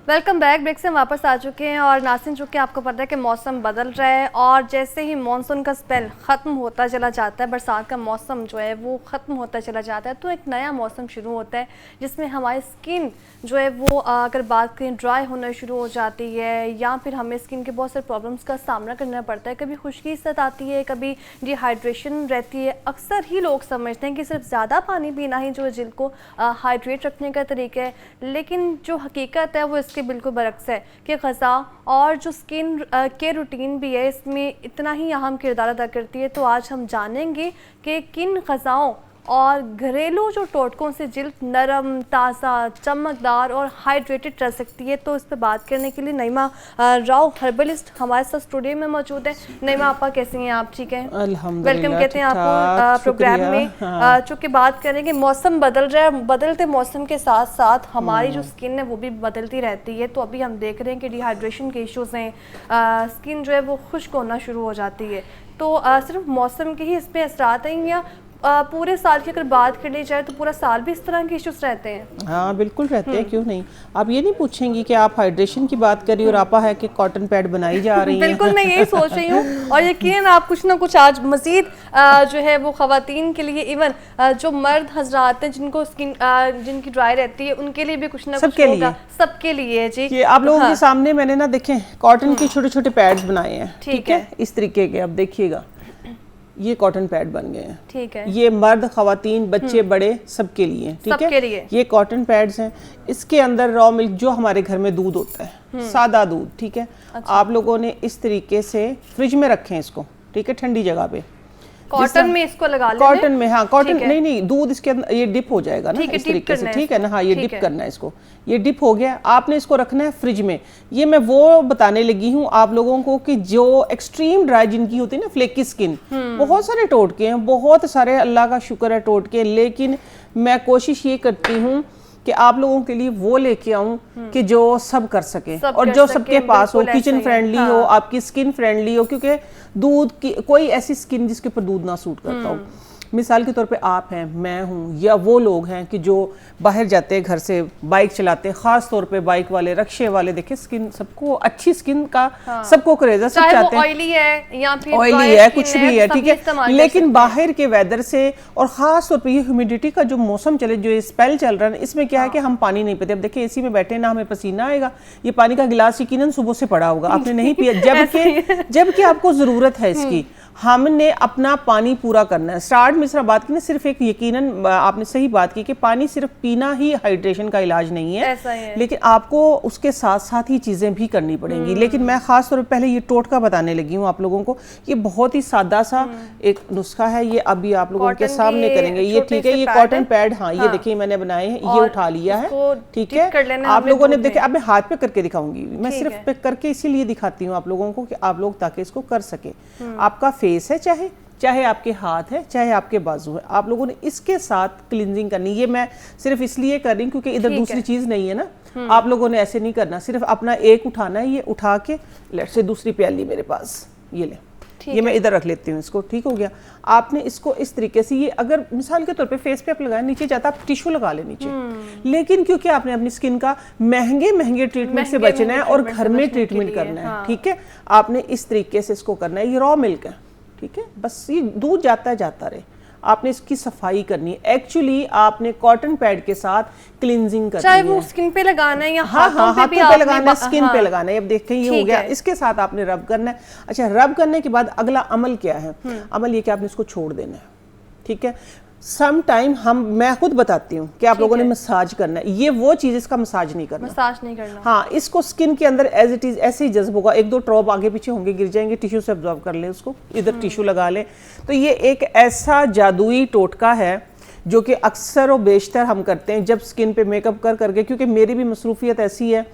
Welcome back. ब्रेक से हम वापस आ चुके हैं और नासिन, चूँकि आपको पता है कि मौसम बदल रहा है और जैसे ही मानसून का स्पेल ख़त्म होता चला जाता है, बरसात का मौसम जो है वो ख़त्म होता चला जाता है, तो एक नया मौसम शुरू होता है जिसमें हमारी स्किन जो है वो अगर बात करें ड्राई होना शुरू हो जाती है या फिर हमें स्किन के बहुत सारे प्रॉब्लम्स का सामना करना पड़ता है। कभी खुश्की सताती है, कभी डिहाइड्रेशन रहती है। अक्सर ही लोग समझते हैं कि सिर्फ ज़्यादा पानी पीना ही जो है जिल्द को हाइड्रेट रखने का तरीका है, लेकिन जो हकीकत है वो इसके बिल्कुल बरक्स है कि ग़िज़ा और जो स्किन केयर रूटीन भी है इसमें इतना ही अहम किरदार अदा करती है। तो आज हम जानेंगे कि किन ग़िज़ाओं और घरेलू जो टोटकों से जिल्द नरम, ताज़ा, चमकदार और हाइड्रेटेड रह सकती है। तो इस पर बात करने के लिए नईमा राव हर्बलिस्ट हमारे साथ स्टूडियो में मौजूद है। नईमा आपा, कैसी हैं आप? ठीक है, अल्हम्दुलिल्लाह, वेलकम कहते हैं आपको प्रोग्राम में। चूँकि बात करेंगे मौसम बदल रहा है, बदलते मौसम के साथ साथ हमारी जो स्किन है वो भी बदलती रहती है। तो अभी हम देख रहे हैं कि डिहाइड्रेशन के इश्यूज़ हैं, स्किन जो है वो खुश्क होना शुरू हो जाती है। तो सिर्फ मौसम के ही इस पर असरात हैं या पूरे साल की अगर बात कर ली जाए तो पूरा साल भी इस तरह के इश्यूज रहते हैं? हाँ बिल्कुल रहते हैं, क्यों नहीं। आप ये नहीं पूछेंगी कि आप हाइड्रेशन की बात करी और आपा है कि कॉटन पैड बनाई जा रही हैं। बिल्कुल, मैं यही सोच रही हूँ और यकीनन आप कुछ ना कुछ आज मजीद जो है वो ख़वातीन के लिए, इवन जो मर्द हजरात हैं जिनको स्किन जिनकी ड्राई रहती है उनके लिए भी कुछ ना कुछ होगा, सबके लिए। जी, ये आप लोगों के सामने मैंने ना देखें कॉटन के छोटे छोटे पैड्स बनाए हैं, ठीक है, इस तरीके के। अब देखिएगा ये कॉटन पैड बन गए हैं, ठीक है। ये मर्द, खवातीन, बच्चे, बड़े सबके लिए, ठीक है। लिए ये कॉटन पैड्स हैं। इसके अंदर रॉ मिल्क जो हमारे घर में दूध होता है, सादा दूध, ठीक है। अच्छा। आप लोगों ने इस तरीके से फ्रिज में रखें इसको, ठीक है, ठंडी जगह पे। कॉटन में इसको लगा लें, कॉटन में, हाँ कॉटन नहीं, दूध इसके अंदर ये डिप हो जाएगा ना इस तरीके से, ठीक है ना। हाँ, ये डिप करना है इसको। ये डिप हो गया, आपने इसको रखना है फ्रिज में। ये मैं वो बताने लगी हूँ आप लोगों को कि जो एक्सट्रीम ड्राई जिनकी होती है ना, फ्लेकी स्किन, बहुत सारे टोटके हैं, बहुत सारे, अल्लाह का शुक्र है टोटके, लेकिन मैं कोशिश ये करती हूँ कि आप लोगों के लिए वो लेके आऊं कि जो सब कर सके और जो सबके पास हो, किचन फ्रेंडली हो, आपकी स्किन फ्रेंडली हो, क्योंकि दूध की कोई ऐसी स्किन जिसके ऊपर दूध ना सूट करता हो। मिसाल के तौर पे आप हैं, मैं हूँ, या वो लोग हैं कि जो बाहर जाते हैं घर से, बाइक चलाते हैं, खास तौर पे बाइक वाले, रक्शे वाले, देखिए स्किन सबको अच्छी स्किन का, सबको क्रेज है, सब चाहते हैं, ऑयली है या फिर ऑयली है, कुछ भी है, ठीक है। लेकिन बाहर के वेदर से और खास तौर पर ये ह्यूमिडिटी का जो मौसम चले, जो स्पेल चल रहा है, इसमें क्या है कि हम पानी नहीं पीते। अब देखिए एसी में बैठे ना, हमें पसीना आएगा, ये पानी का गिलास यकीनन सुबह से पड़ा होगा, आपने नहीं पिया, जबकि आपको जरूरत है इसकी। हमने अपना पानी पूरा करना है। स्टार्ट में सिर्फ बात की ना, सिर्फ एक, यकीनन आपने सही बात की कि पानी सिर्फ पीना ही हाइड्रेशन का इलाज नहीं है, ऐसा है। लेकिन आपको उसके साथ साथ ही चीजें भी करनी पड़ेंगी। लेकिन मैं खास तौर पर पहले ये टोटका बताने लगी हूँ आप लोगों को। ये बहुत ही सादा सा एक नुस्खा है, ये अभी आप लोगों के सामने करेंगे। ये ठीक है, ये कॉटन पैड, हाँ ये देखिए मैंने बनाए हैं, ये उठा लिया है, ठीक है। आप लोगों ने देखे, अब मैं हाथ पे करके दिखाऊंगी, मैं सिर्फ पे करके इसीलिए दिखाती हूँ आप लोगों को कि आप लोग ताकि इसको कर सके। आपका फेस है, चाहे आपके हाथ है, चाहे आपके बाजू है, आप लोगों ने इसके साथ क्लींजिंग करनी। ये मैं सिर्फ इसलिए कर रही हूँ क्योंकि इधर दूसरी चीज नहीं है ना। आप लोगों ने ऐसे नहीं करना, सिर्फ अपना एक उठाना है, ये उठा के लेट से दूसरी प्याली मेरे पास, ये ले, ये मैं इधर रख लेती हूँ इसको, ठीक हो गया। आपने इसको इस तरीके से, ये अगर मिसाल के तौर पे फेस पे आप लगाए, नीचे जाता आप टिश्यू लगा ले नीचे, लेकिन क्योंकि आपने अपनी स्किन का महंगे ट्रीटमेंट से बचना है और घर में ट्रीटमेंट करना है, ठीक है। आपने इस तरीके से इसको करना है। ये रॉ मिल्क है, ठीक है, बस ये दूध जाता रहे, आपने इसकी सफाई करनी है। एक्चुअली आपने कॉटन पैड के साथ क्लींजिंग करनी है, चाहे वो स्किन पे लगाना है या हाथों पे लगाना है, स्किन पे लगाना है। अब देखते हैं ये हो गया, इसके साथ आपने रब करना है। अच्छा, रब करने के बाद अगला अमल क्या है? अमल ये कि आपने इसको छोड़ देना है, ठीक है। सम टाइम मैं खुद बताती हूँ कि आप लोगों ने मसाज करना है। ये वो चीज, इसका मसाज नहीं करना, हाँ, इसको स्किन के अंदर एज इट इज ऐसे ही जज्ब होगा। एक दो ड्रॉप आगे पीछे होंगे, गिर जाएंगे, टिश्यू से अब्जॉर्ब कर ले उसको, इधर टिश्यू लगा ले। तो ये एक ऐसा जादुई टोटका है जो कि अक्सर और बेशतर हम करते हैं जब स्किन पे मेकअप करके, क्योंकि मेरी भी मसरूफियत ऐसी है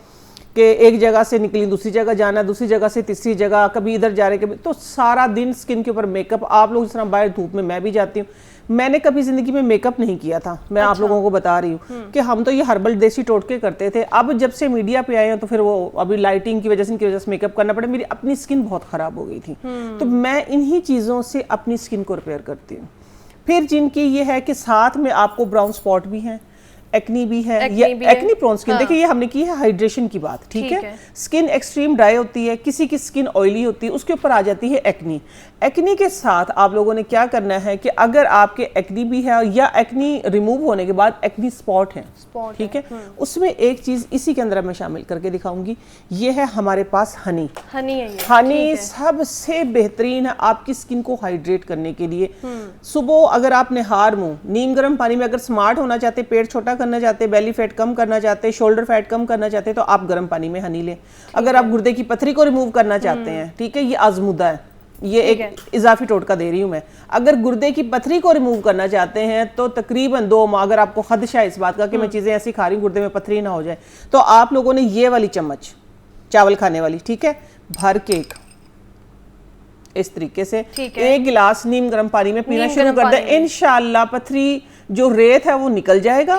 कि एक जगह से निकली दूसरी जगह जाना, दूसरी जगह से तीसरी जगह, कभी इधर जा रहे कभी, तो सारा दिन स्किन के ऊपर मेकअप। आप लोग जिस तरह बाहर धूप में, मैं भी जाती हूँ, मैंने कभी जिंदगी में मेकअप नहीं किया था। मैं आप लोगों को बता रही हूँ कि हम तो ये हर्बल देसी टोटके करते थे। अब जब से मीडिया पे आए हैं तो फिर वो अभी लाइटिंग की वजह से, इनकी वजह से मेकअप करना पड़ा। मेरी अपनी स्किन बहुत खराब हो गई थी, तो मैं इन्हीं चीज़ों से अपनी स्किन को रिपेयर करती हूँ। फिर जिनकी ये है कि साथ में आपको ब्राउन स्पॉट भी हैं, एक्नी भी है, या एक्नी प्रोन स्किन, देखिए ये हमने की है हाइड्रेशन की बात, ठीक है। स्किन एक्सट्रीम ड्राई होती है, किसी की स्किन ऑयली होती है, उसके ऊपर आ जाती है एक्नी। एक्नी के साथ आप लोगों ने क्या करना है कि अगर आपके एक्नी भी है या एक्नी रिमूव होने के बाद एक्नी स्पॉट है, ठीक है, उसमें एक चीज इसी के अंदर मैं शामिल करके दिखाऊंगी। ये है हमारे पास हनी। हनी सबसे बेहतरीन है आपकी स्किन को हाइड्रेट करने के लिए। सुबह अगर आप निहार मुंह नीम गर्म पानी में, अगर स्मार्ट होना चाहते, पेट छोटा करना चाहते, बेली फैट कम करना चाहते, शोल्डर फैट कम करना चाहते, तो आप गर्म पानी में हनी लें। अगर आप गुर्दे की पथरी को रिमूव करना चाहते हैं, ठीक है, ये आजमुदा है, ये एक इजाफी टोटका दे रही हूं मैं। अगर गुर्दे की पथरी को रिमूव करना चाहते हैं तो तकरीबन 2 माह, अगर आपको खदशा इस बात का कि मैं चीजें ऐसी खा रही हूं गुर्दे में पथरी ना हो जाए, तो आप लोगों ने ये वाली चम्मच चावल खाने वाली, ठीक है, भर के इस तरीके से 1 गिलास नीम गर्म पानी में पीना शुरू कर दें। इंशाल्लाह पथरी जो रेत है वो निकल जाएगा,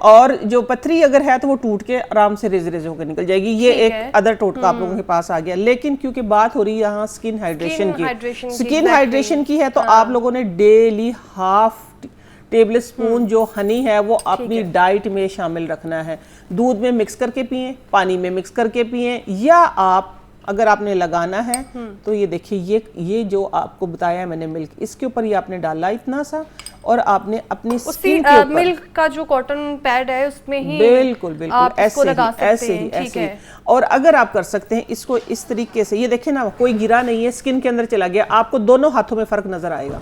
और जो पथरी अगर है तो वो टूट के आराम से रेज रेज होकर निकल जाएगी। ये एक अदर टोटका आप लोगों के पास आ गया। लेकिन क्योंकि बात हो रही है यहाँ स्किन हाइड्रेशन की, स्किन हाइड्रेशन की है, तो आप लोगों ने डेली ½ टेबल स्पून जो हनी है वो अपनी डाइट में शामिल रखना है। दूध में मिक्स करके पिए, पानी में मिक्स करके पिए, या आप अगर आपने लगाना है तो ये देखिए, ये जो आपको बताया है मैंने मिल्क, इसके ऊपर ये आपने डाला इतना सा, और आपने अपनी स्किन के ऊपर मिल्क का जो कॉटन पैड है उसमें ही बिल्कुल ऐसे ही। और अगर आप कर सकते हैं इसको इस तरीके से, ये देखें ना, कोई गिरा नहीं है, स्किन के अंदर चला गया, आपको दोनों हाथों में फर्क नजर आएगा।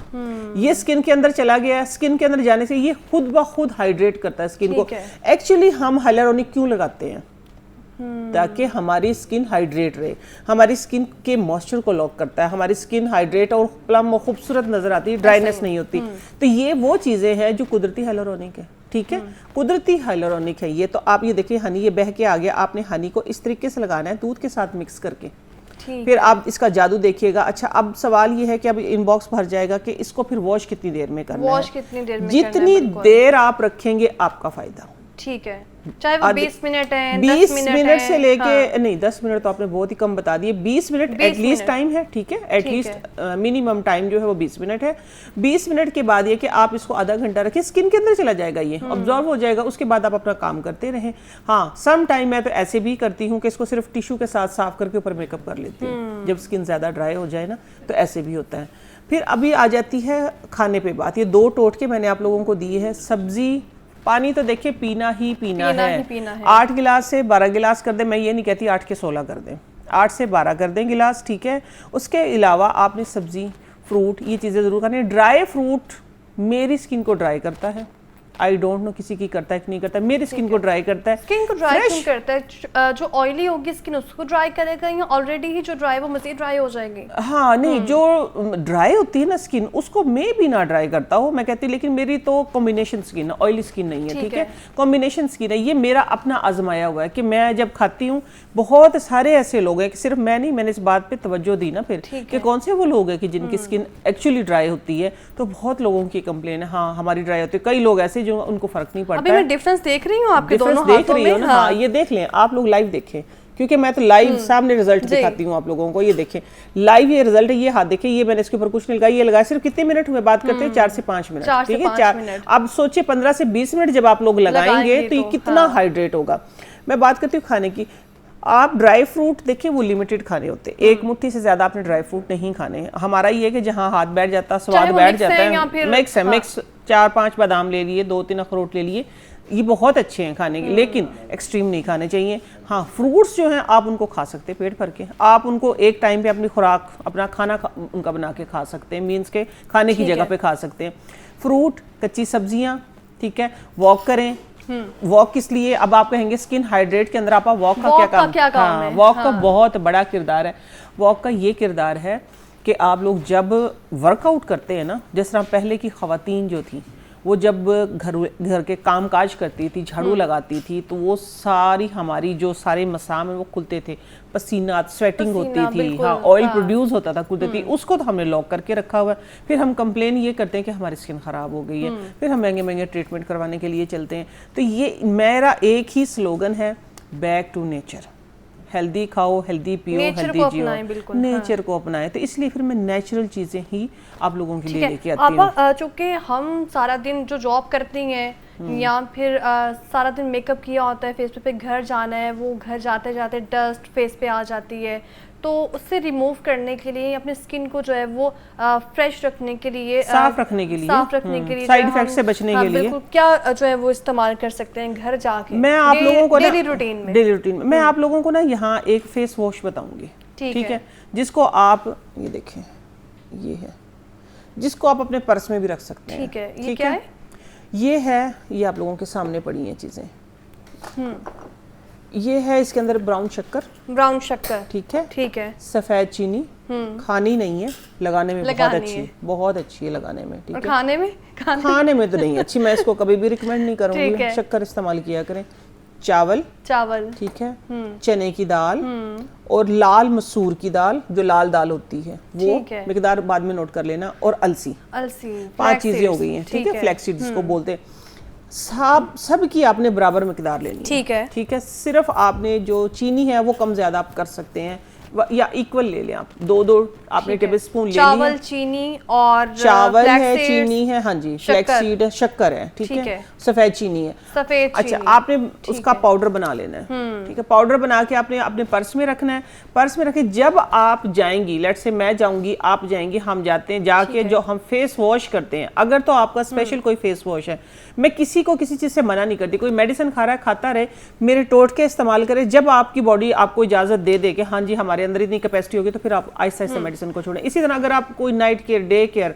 ये स्किन के अंदर चला गया, स्किन के अंदर जाने से ये खुद ब खुद हाइड्रेट करता है स्किन को। एक्चुअली हम हाइलुरोनिक क्यों लगाते हैं? ताकि हमारी स्किन हाइड्रेट रहे, हमारी स्किन के मॉइस्चर को लॉक करता है, हमारी स्किन हाइड्रेट और प्लम खूबसूरत नजर आती है, ड्राइनेस नहीं होती। तो ये वो चीजें हैं जो कुदरती हाइलुरोनिक है, ठीक है, कुदरती हाइलुरोनिक है ये। तो आप ये देखिए, हनी ये बह के आ गया, आपने हनी को इस तरीके से लगाना है दूध के साथ मिक्स करके, फिर आप इसका जादू देखिएगा। अच्छा, अब सवाल ये है कि अब इनबॉक्स भर जाएगा कि इसको फिर वॉश कितनी देर में करना है। जितनी देर आप रखेंगे आपका फायदा, ठीक है, चाहे वो 20 मिनट है, 20 मिनट से लेके नहीं, 10 मिनट तो आपने बहुत ही कम बता दिए, 20 मिनट एटलीस्ट टाइम है, ठीक है, एटलीस्ट मिनिमम टाइम जो है वो 20 मिनट है। 20 मिनट के बाद ये कि आप इसको आधा घंटा रखें, स्किन के अंदर चला जाएगा, ये ऑब्जॉर्व हो जाएगा, उसके बाद आप अपना काम करते रहें। हाँ, सम टाइम मैं तो ऐसे भी करती हूँ कि इसको सिर्फ टिश्यू के साथ साफ करके ऊपर मेकअप कर लेती हूँ, जब स्किन ज्यादा ड्राई हो जाए ना, तो ऐसे भी होता है। फिर अभी आ जाती है खाने पे बात। ये 2 टोटके मैंने आप लोगों को दिए हैं। सब्जी, पानी तो देखिए पीना ही पीना है। 8 गिलास से 12 गिलास कर दें, मैं ये नहीं कहती 8 के 16 कर दें, 8 से 12 कर दें गिलास, ठीक है। उसके अलावा आपने सब्जी, फ्रूट, ये चीज़ें ज़रूर करनी है। ड्राई फ्रूट मेरी स्किन को ड्राई करता है, आई डोंट नो किसी की करता है कि नहीं करता है, मेरी स्किन को ड्राई करता है। स्किन को ड्राई क्यों करता है? जो ऑयली होगी स्किन उसको ड्राई करेगा, या ऑलरेडी ही जो ड्राई वो मज़ीद ड्राई हो जाएगी? हाँ नहीं, जो ड्राई होती है ना स्किन, उसको मैं भी ना ड्राई करता हूँ, मैं कहती, लेकिन मेरी तो कॉम्बिनेशन स्किन है, ऑयली स्किन नहीं है, ठीक है, कॉम्बिनेशन स्किन है। ये मेरा अपना आजमाया हुआ है कि मैं जब खाती हूँ, बहुत सारे ऐसे लोग हैं कि सिर्फ मैं नहीं, मैंने इस बात पे तवज्जो दी ना फिर कि कौन से वो लोग हैं कि जिनकी स्किन एक्चुअली ड्राई होती है, तो बहुत लोगों की कंप्लेन है, हाँ हमारी ड्राई होती है। कई लोग ऐसे जो उनको फर्क नहीं पड़ता। अभी मैं डिफरेंस देख रही हूँ आपके दोनों देख रही हूँ ना, हाँ, ये देख लें आप लोग, लाइव देखें, क्योंकि मैं तो लाइव सामने रिजल्ट दिखाती हूँ आप लोगों को। ये देखें लाइव ये रिजल्ट है, ये हाथ देखें, ये मैंने इसके ऊपर कुछ नहीं लगाया, ये लगाया सिर्फ कितने मिनट हुए, बात करते हैं 4 से 5 मिनट, ठीक है, 4। अब सोचे 15 से 20 मिनट जब आप लोग लगाएंगे तो ये कितना हाइड्रेट होगा। मैं बात करती हूँ खाने की। आप ड्राई फ्रूट देखिए वो लिमिटेड खाने होते हैं, एक मुट्ठी से ज्यादा आपने ड्राई फ्रूट नहीं खाने। हमारा ये है कि जहाँ हाथ बैठ जाता है, स्वाद बैठ जाता है, मिक्स है, मिक्स 4-5 बादाम ले लिए, 2-3 अखरोट ले लिए, ये बहुत अच्छे हैं खाने के, लेकिन एक्सट्रीम नहीं खाने चाहिए। हाँ, फ्रूट्स जो हैं आप उनको खा सकते हैं पेट भर के, आप उनको एक टाइम पे अपनी खुराक, अपना खाना उनका बना के खा सकते हैं, मीन्स के खाने की जगह पे खा सकते हैं। फ्रूट, कच्ची सब्जियां, ठीक है, वॉक करें। वॉक किस लिए? अब आप कहेंगे स्किन हाइड्रेट के अंदर आप वॉक का क्या काम है? वॉक का बहुत बड़ा किरदार है। वॉक का ये किरदार है कि आप लोग जब वर्कआउट करते हैं ना, जिस तरह पहले की ख़वातीन जो थी वो जब घर के काम काज करती थी, झाड़ू लगाती थी, तो वो सारी हमारी जो सारे मसाम है वो खुलते थे, पसीना स्वेटिंग होती थी, हाँ ऑयल प्रोड्यूस होता था कुदरती, उसको तो हमने लॉक करके रखा हुआ है। फिर हम कंप्लेन ये करते हैं कि हमारी स्किन ख़राब हो गई है, फिर हम महंगे महंगे ट्रीटमेंट करवाने के लिए चलते हैं। तो ये मेरा एक ही स्लोगन है, बैक टू नेचर। हेल्दी खाओ, हेल्दी पियो, हेल्दी जियो, नेचर को अपनाएं। तो इसलिए फिर मैं नेचुरल चीज़ें ही आप लोगों के लिए लेके आती हूँ। चूँकि हम सारा दिन जो जॉब करती हैं या फिर सारा दिन मेकअप किया होता है, फेस पे घर जाना है, वो घर जाते जाते डस्ट फेस पे आ जाती है, तो उससे रिमूव करने के लिए, अपने स्किन को जो है वो फ्रेश रखने के लिए, साफ रखने के लिए, साइड इफेक्ट से बचने के लिए क्या जो है वो इस्तेमाल कर सकते हैं घर जाके? मैं आप लोगों को डेली रूटीन में मैं आप लोगों को ना यहाँ एक फेस वॉश बताऊंगी, ठीक है, जिसको आप ये देखें, ये है, जिसको आप अपने पर्स में भी रख सकते हैं। ठीक है, ये क्या है? ये आप लोगों के सामने पड़ी हैं चीजें। ये है, इसके अंदर ब्राउन शक्कर, ठीक है, सफेद चीनी, खानी नहीं है, लगाने में बहुत अच्छी है लगाने में, ठीक है। खाने में तो नहीं अच्छी, मैं इसको कभी भी रिकमेंड नहीं करूंगी, शक्कर इस्तेमाल किया करें। चावल, ठीक है, चने की दाल और लाल मसूर की दाल, जो लाल दाल होती है वो मिकदार बाद में नोट कर लेना, और अलसी 5 चीजें हो गई हैं, ठीक है, फ्लैक्स सीड जिसको बोलते हैं। सब की आपने बराबर मिकदार लेनी है, ठीक है। सिर्फ आपने जो चीनी है वो कम ज्यादा आप कर सकते हैं, या इक्वल ले लें आप, 2-2 आपने टेबल स्पून ले लिया। चावल, चीनी और चावल है, चीनी है, हाँ जी, फ्लैक्स सीड है, शक्कर है, ठीक है, सफेद चीनी है, अच्छा आपने उसका पाउडर बना लेना है, ठीक है। पाउडर बना के आपने अपने पर्स में रखना है। पर्स में रखे, जब आप जाएंगी, लेट से मैं जाऊंगी, आप जाएंगी, हम जाते हैं, जाके जो हम फेस वॉश करते हैं, अगर तो आपका स्पेशल कोई फेस वॉश है, मैं किसी को किसी चीज से मना नहीं करती, कोई मेडिसिन खा रहा है खाता रहे, मेरे टोटके इस्तेमाल करे। जब आपकी बॉडी आपको इजाजत दे दे कि हाँ जी हमारे अंदर इतनी कैपेसिटी होगी, तो फिर आप आहिस्ता आहिस्ता मेडिसिन को छोड़ें। इसी तरह अगर आप कोई नाइट केयर, डे केयर,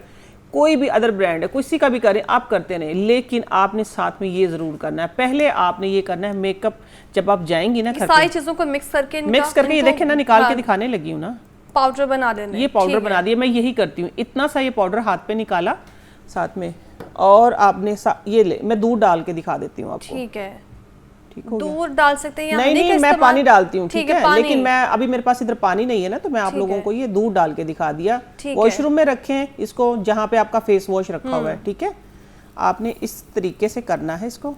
कोई भी अदर ब्रांड है, किसी का भी करें, आप करते रहें, लेकिन आपने साथ में ये जरूर करना है, पहले आपने ये करना है, मेकअप जब आप जाएंगी ना, सारी चीजों को मिक्स करके ये देखें ना, निकाल के दिखाने लगी हूँ ना, पाउडर बना देना, ये पाउडर बना दिया, मैं यही करती हूँ। इतना सा ये पाउडर हाथ पे निकाला साथ में, और आपने ये ले, मैं दूध डाल के दिखा देती हूँ आपको, ठीक है, ठीक हो दूध डाल सकते हैं या नहीं, मैं पानी डालती हूँ, ठीक है, लेकिन मैं अभी मेरे पास इधर पानी नहीं है ना, तो मैं आप लोगों को ये दूध डाल के दिखा दिया। वॉशरूम में रखें इसको, जहाँ पे आपका फेस वॉश रखा हुआ है, ठीक है। आपने इस तरीके से करना है इसको,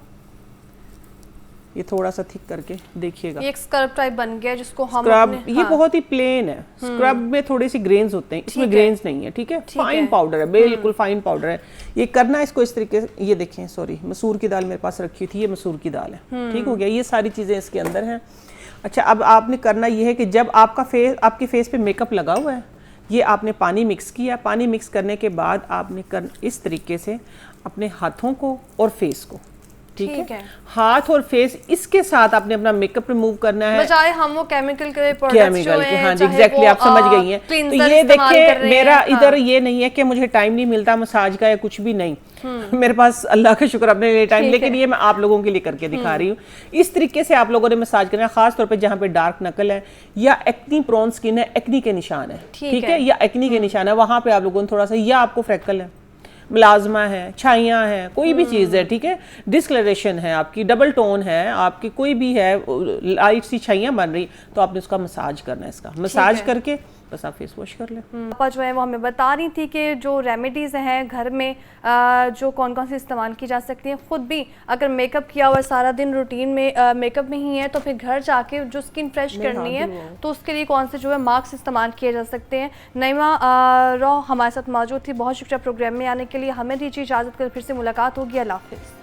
ये थोड़ा सा थिक करके देखिएगा, ये एक स्क्रब टाइप बन गया जिसको हम स्क्रब, ये बहुत ही प्लेन है, स्क्रब में थोड़े से ग्रेन्स होते हैं, इसमें ग्रेन्स नहीं है, ठीक है, फाइन पाउडर है, बिल्कुल फाइन पाउडर है। ये करना है इसको इस तरीके से, ये देखें, सॉरी मसूर की दाल मेरे पास रखी थी, ये मसूर की दाल है, ठीक हो गया, ये सारी चीजें इसके अंदर हैं। अच्छा, अब आपने करना ये है कि जब आपके फेस पे मेकअप लगा हुआ है, ये आपने पानी मिक्स किया, पानी मिक्स करने के बाद आपने इस तरीके से अपने हाथों को और फेस को, ठीक है, हाथ और फेस, इसके साथ आपने अपना मेकअप रिमूव करना है, बजाय हम वो केमिकल के प्रोडक्ट्स जो हैं, हाँ जी एग्जैक्टली, आप समझ गई हैं। तो ये देखिए, मेरा इधर ये नहीं है कि मुझे टाइम नहीं मिलता मसाज का या कुछ भी नहीं, मेरे पास अल्लाह का शुक्र अपने लिए टाइम, लेकिन ये मैं आप लोगों के लिए करके दिखा रही हूँ। इस तरीके से आप लोगों ने मसाज करना है, खास तौर पे जहाँ पे डार्क नकल है या एक्नी प्रोन स्किन है, एक्नी के निशान है, ठीक है, या एक्नी के निशान है, वहां पे आप लोगों ने थोड़ा सा, या आपको फ्रैकल है, मिलाजमा है, छाइयाँ हैं, कोई भी चीज़ है, ठीक है, डिस्कलरेशन है आपकी, डबल टोन है आपकी, कोई भी है, लाइट सी छाइयाँ बन रही, तो आपने उसका मसाज करना है, इसका मसाज करके बस आप फेस वॉश कर लें। पापा जो है वो हमें बता रही थी कि जो रेमेडीज़ हैं घर में जो कौन कौन सी इस्तेमाल की जा सकती हैं। ख़ुद भी अगर मेकअप किया हुआ सारा दिन रूटीन में मेकअप में ही है, तो फिर घर जाके जो स्किन फ्रेश करनी है, तो उसके लिए कौन से जो है मास्क इस्तेमाल किए जा सकते हैं। नईमा रॉ हमारे साथ मौजूद थी, बहुत शुक्रिया प्रोग्राम में आने के लिए। हमें दीजिए इजाज़त, कर फिर से मुलाकात होगी, अल्लाह हाफ़िज़।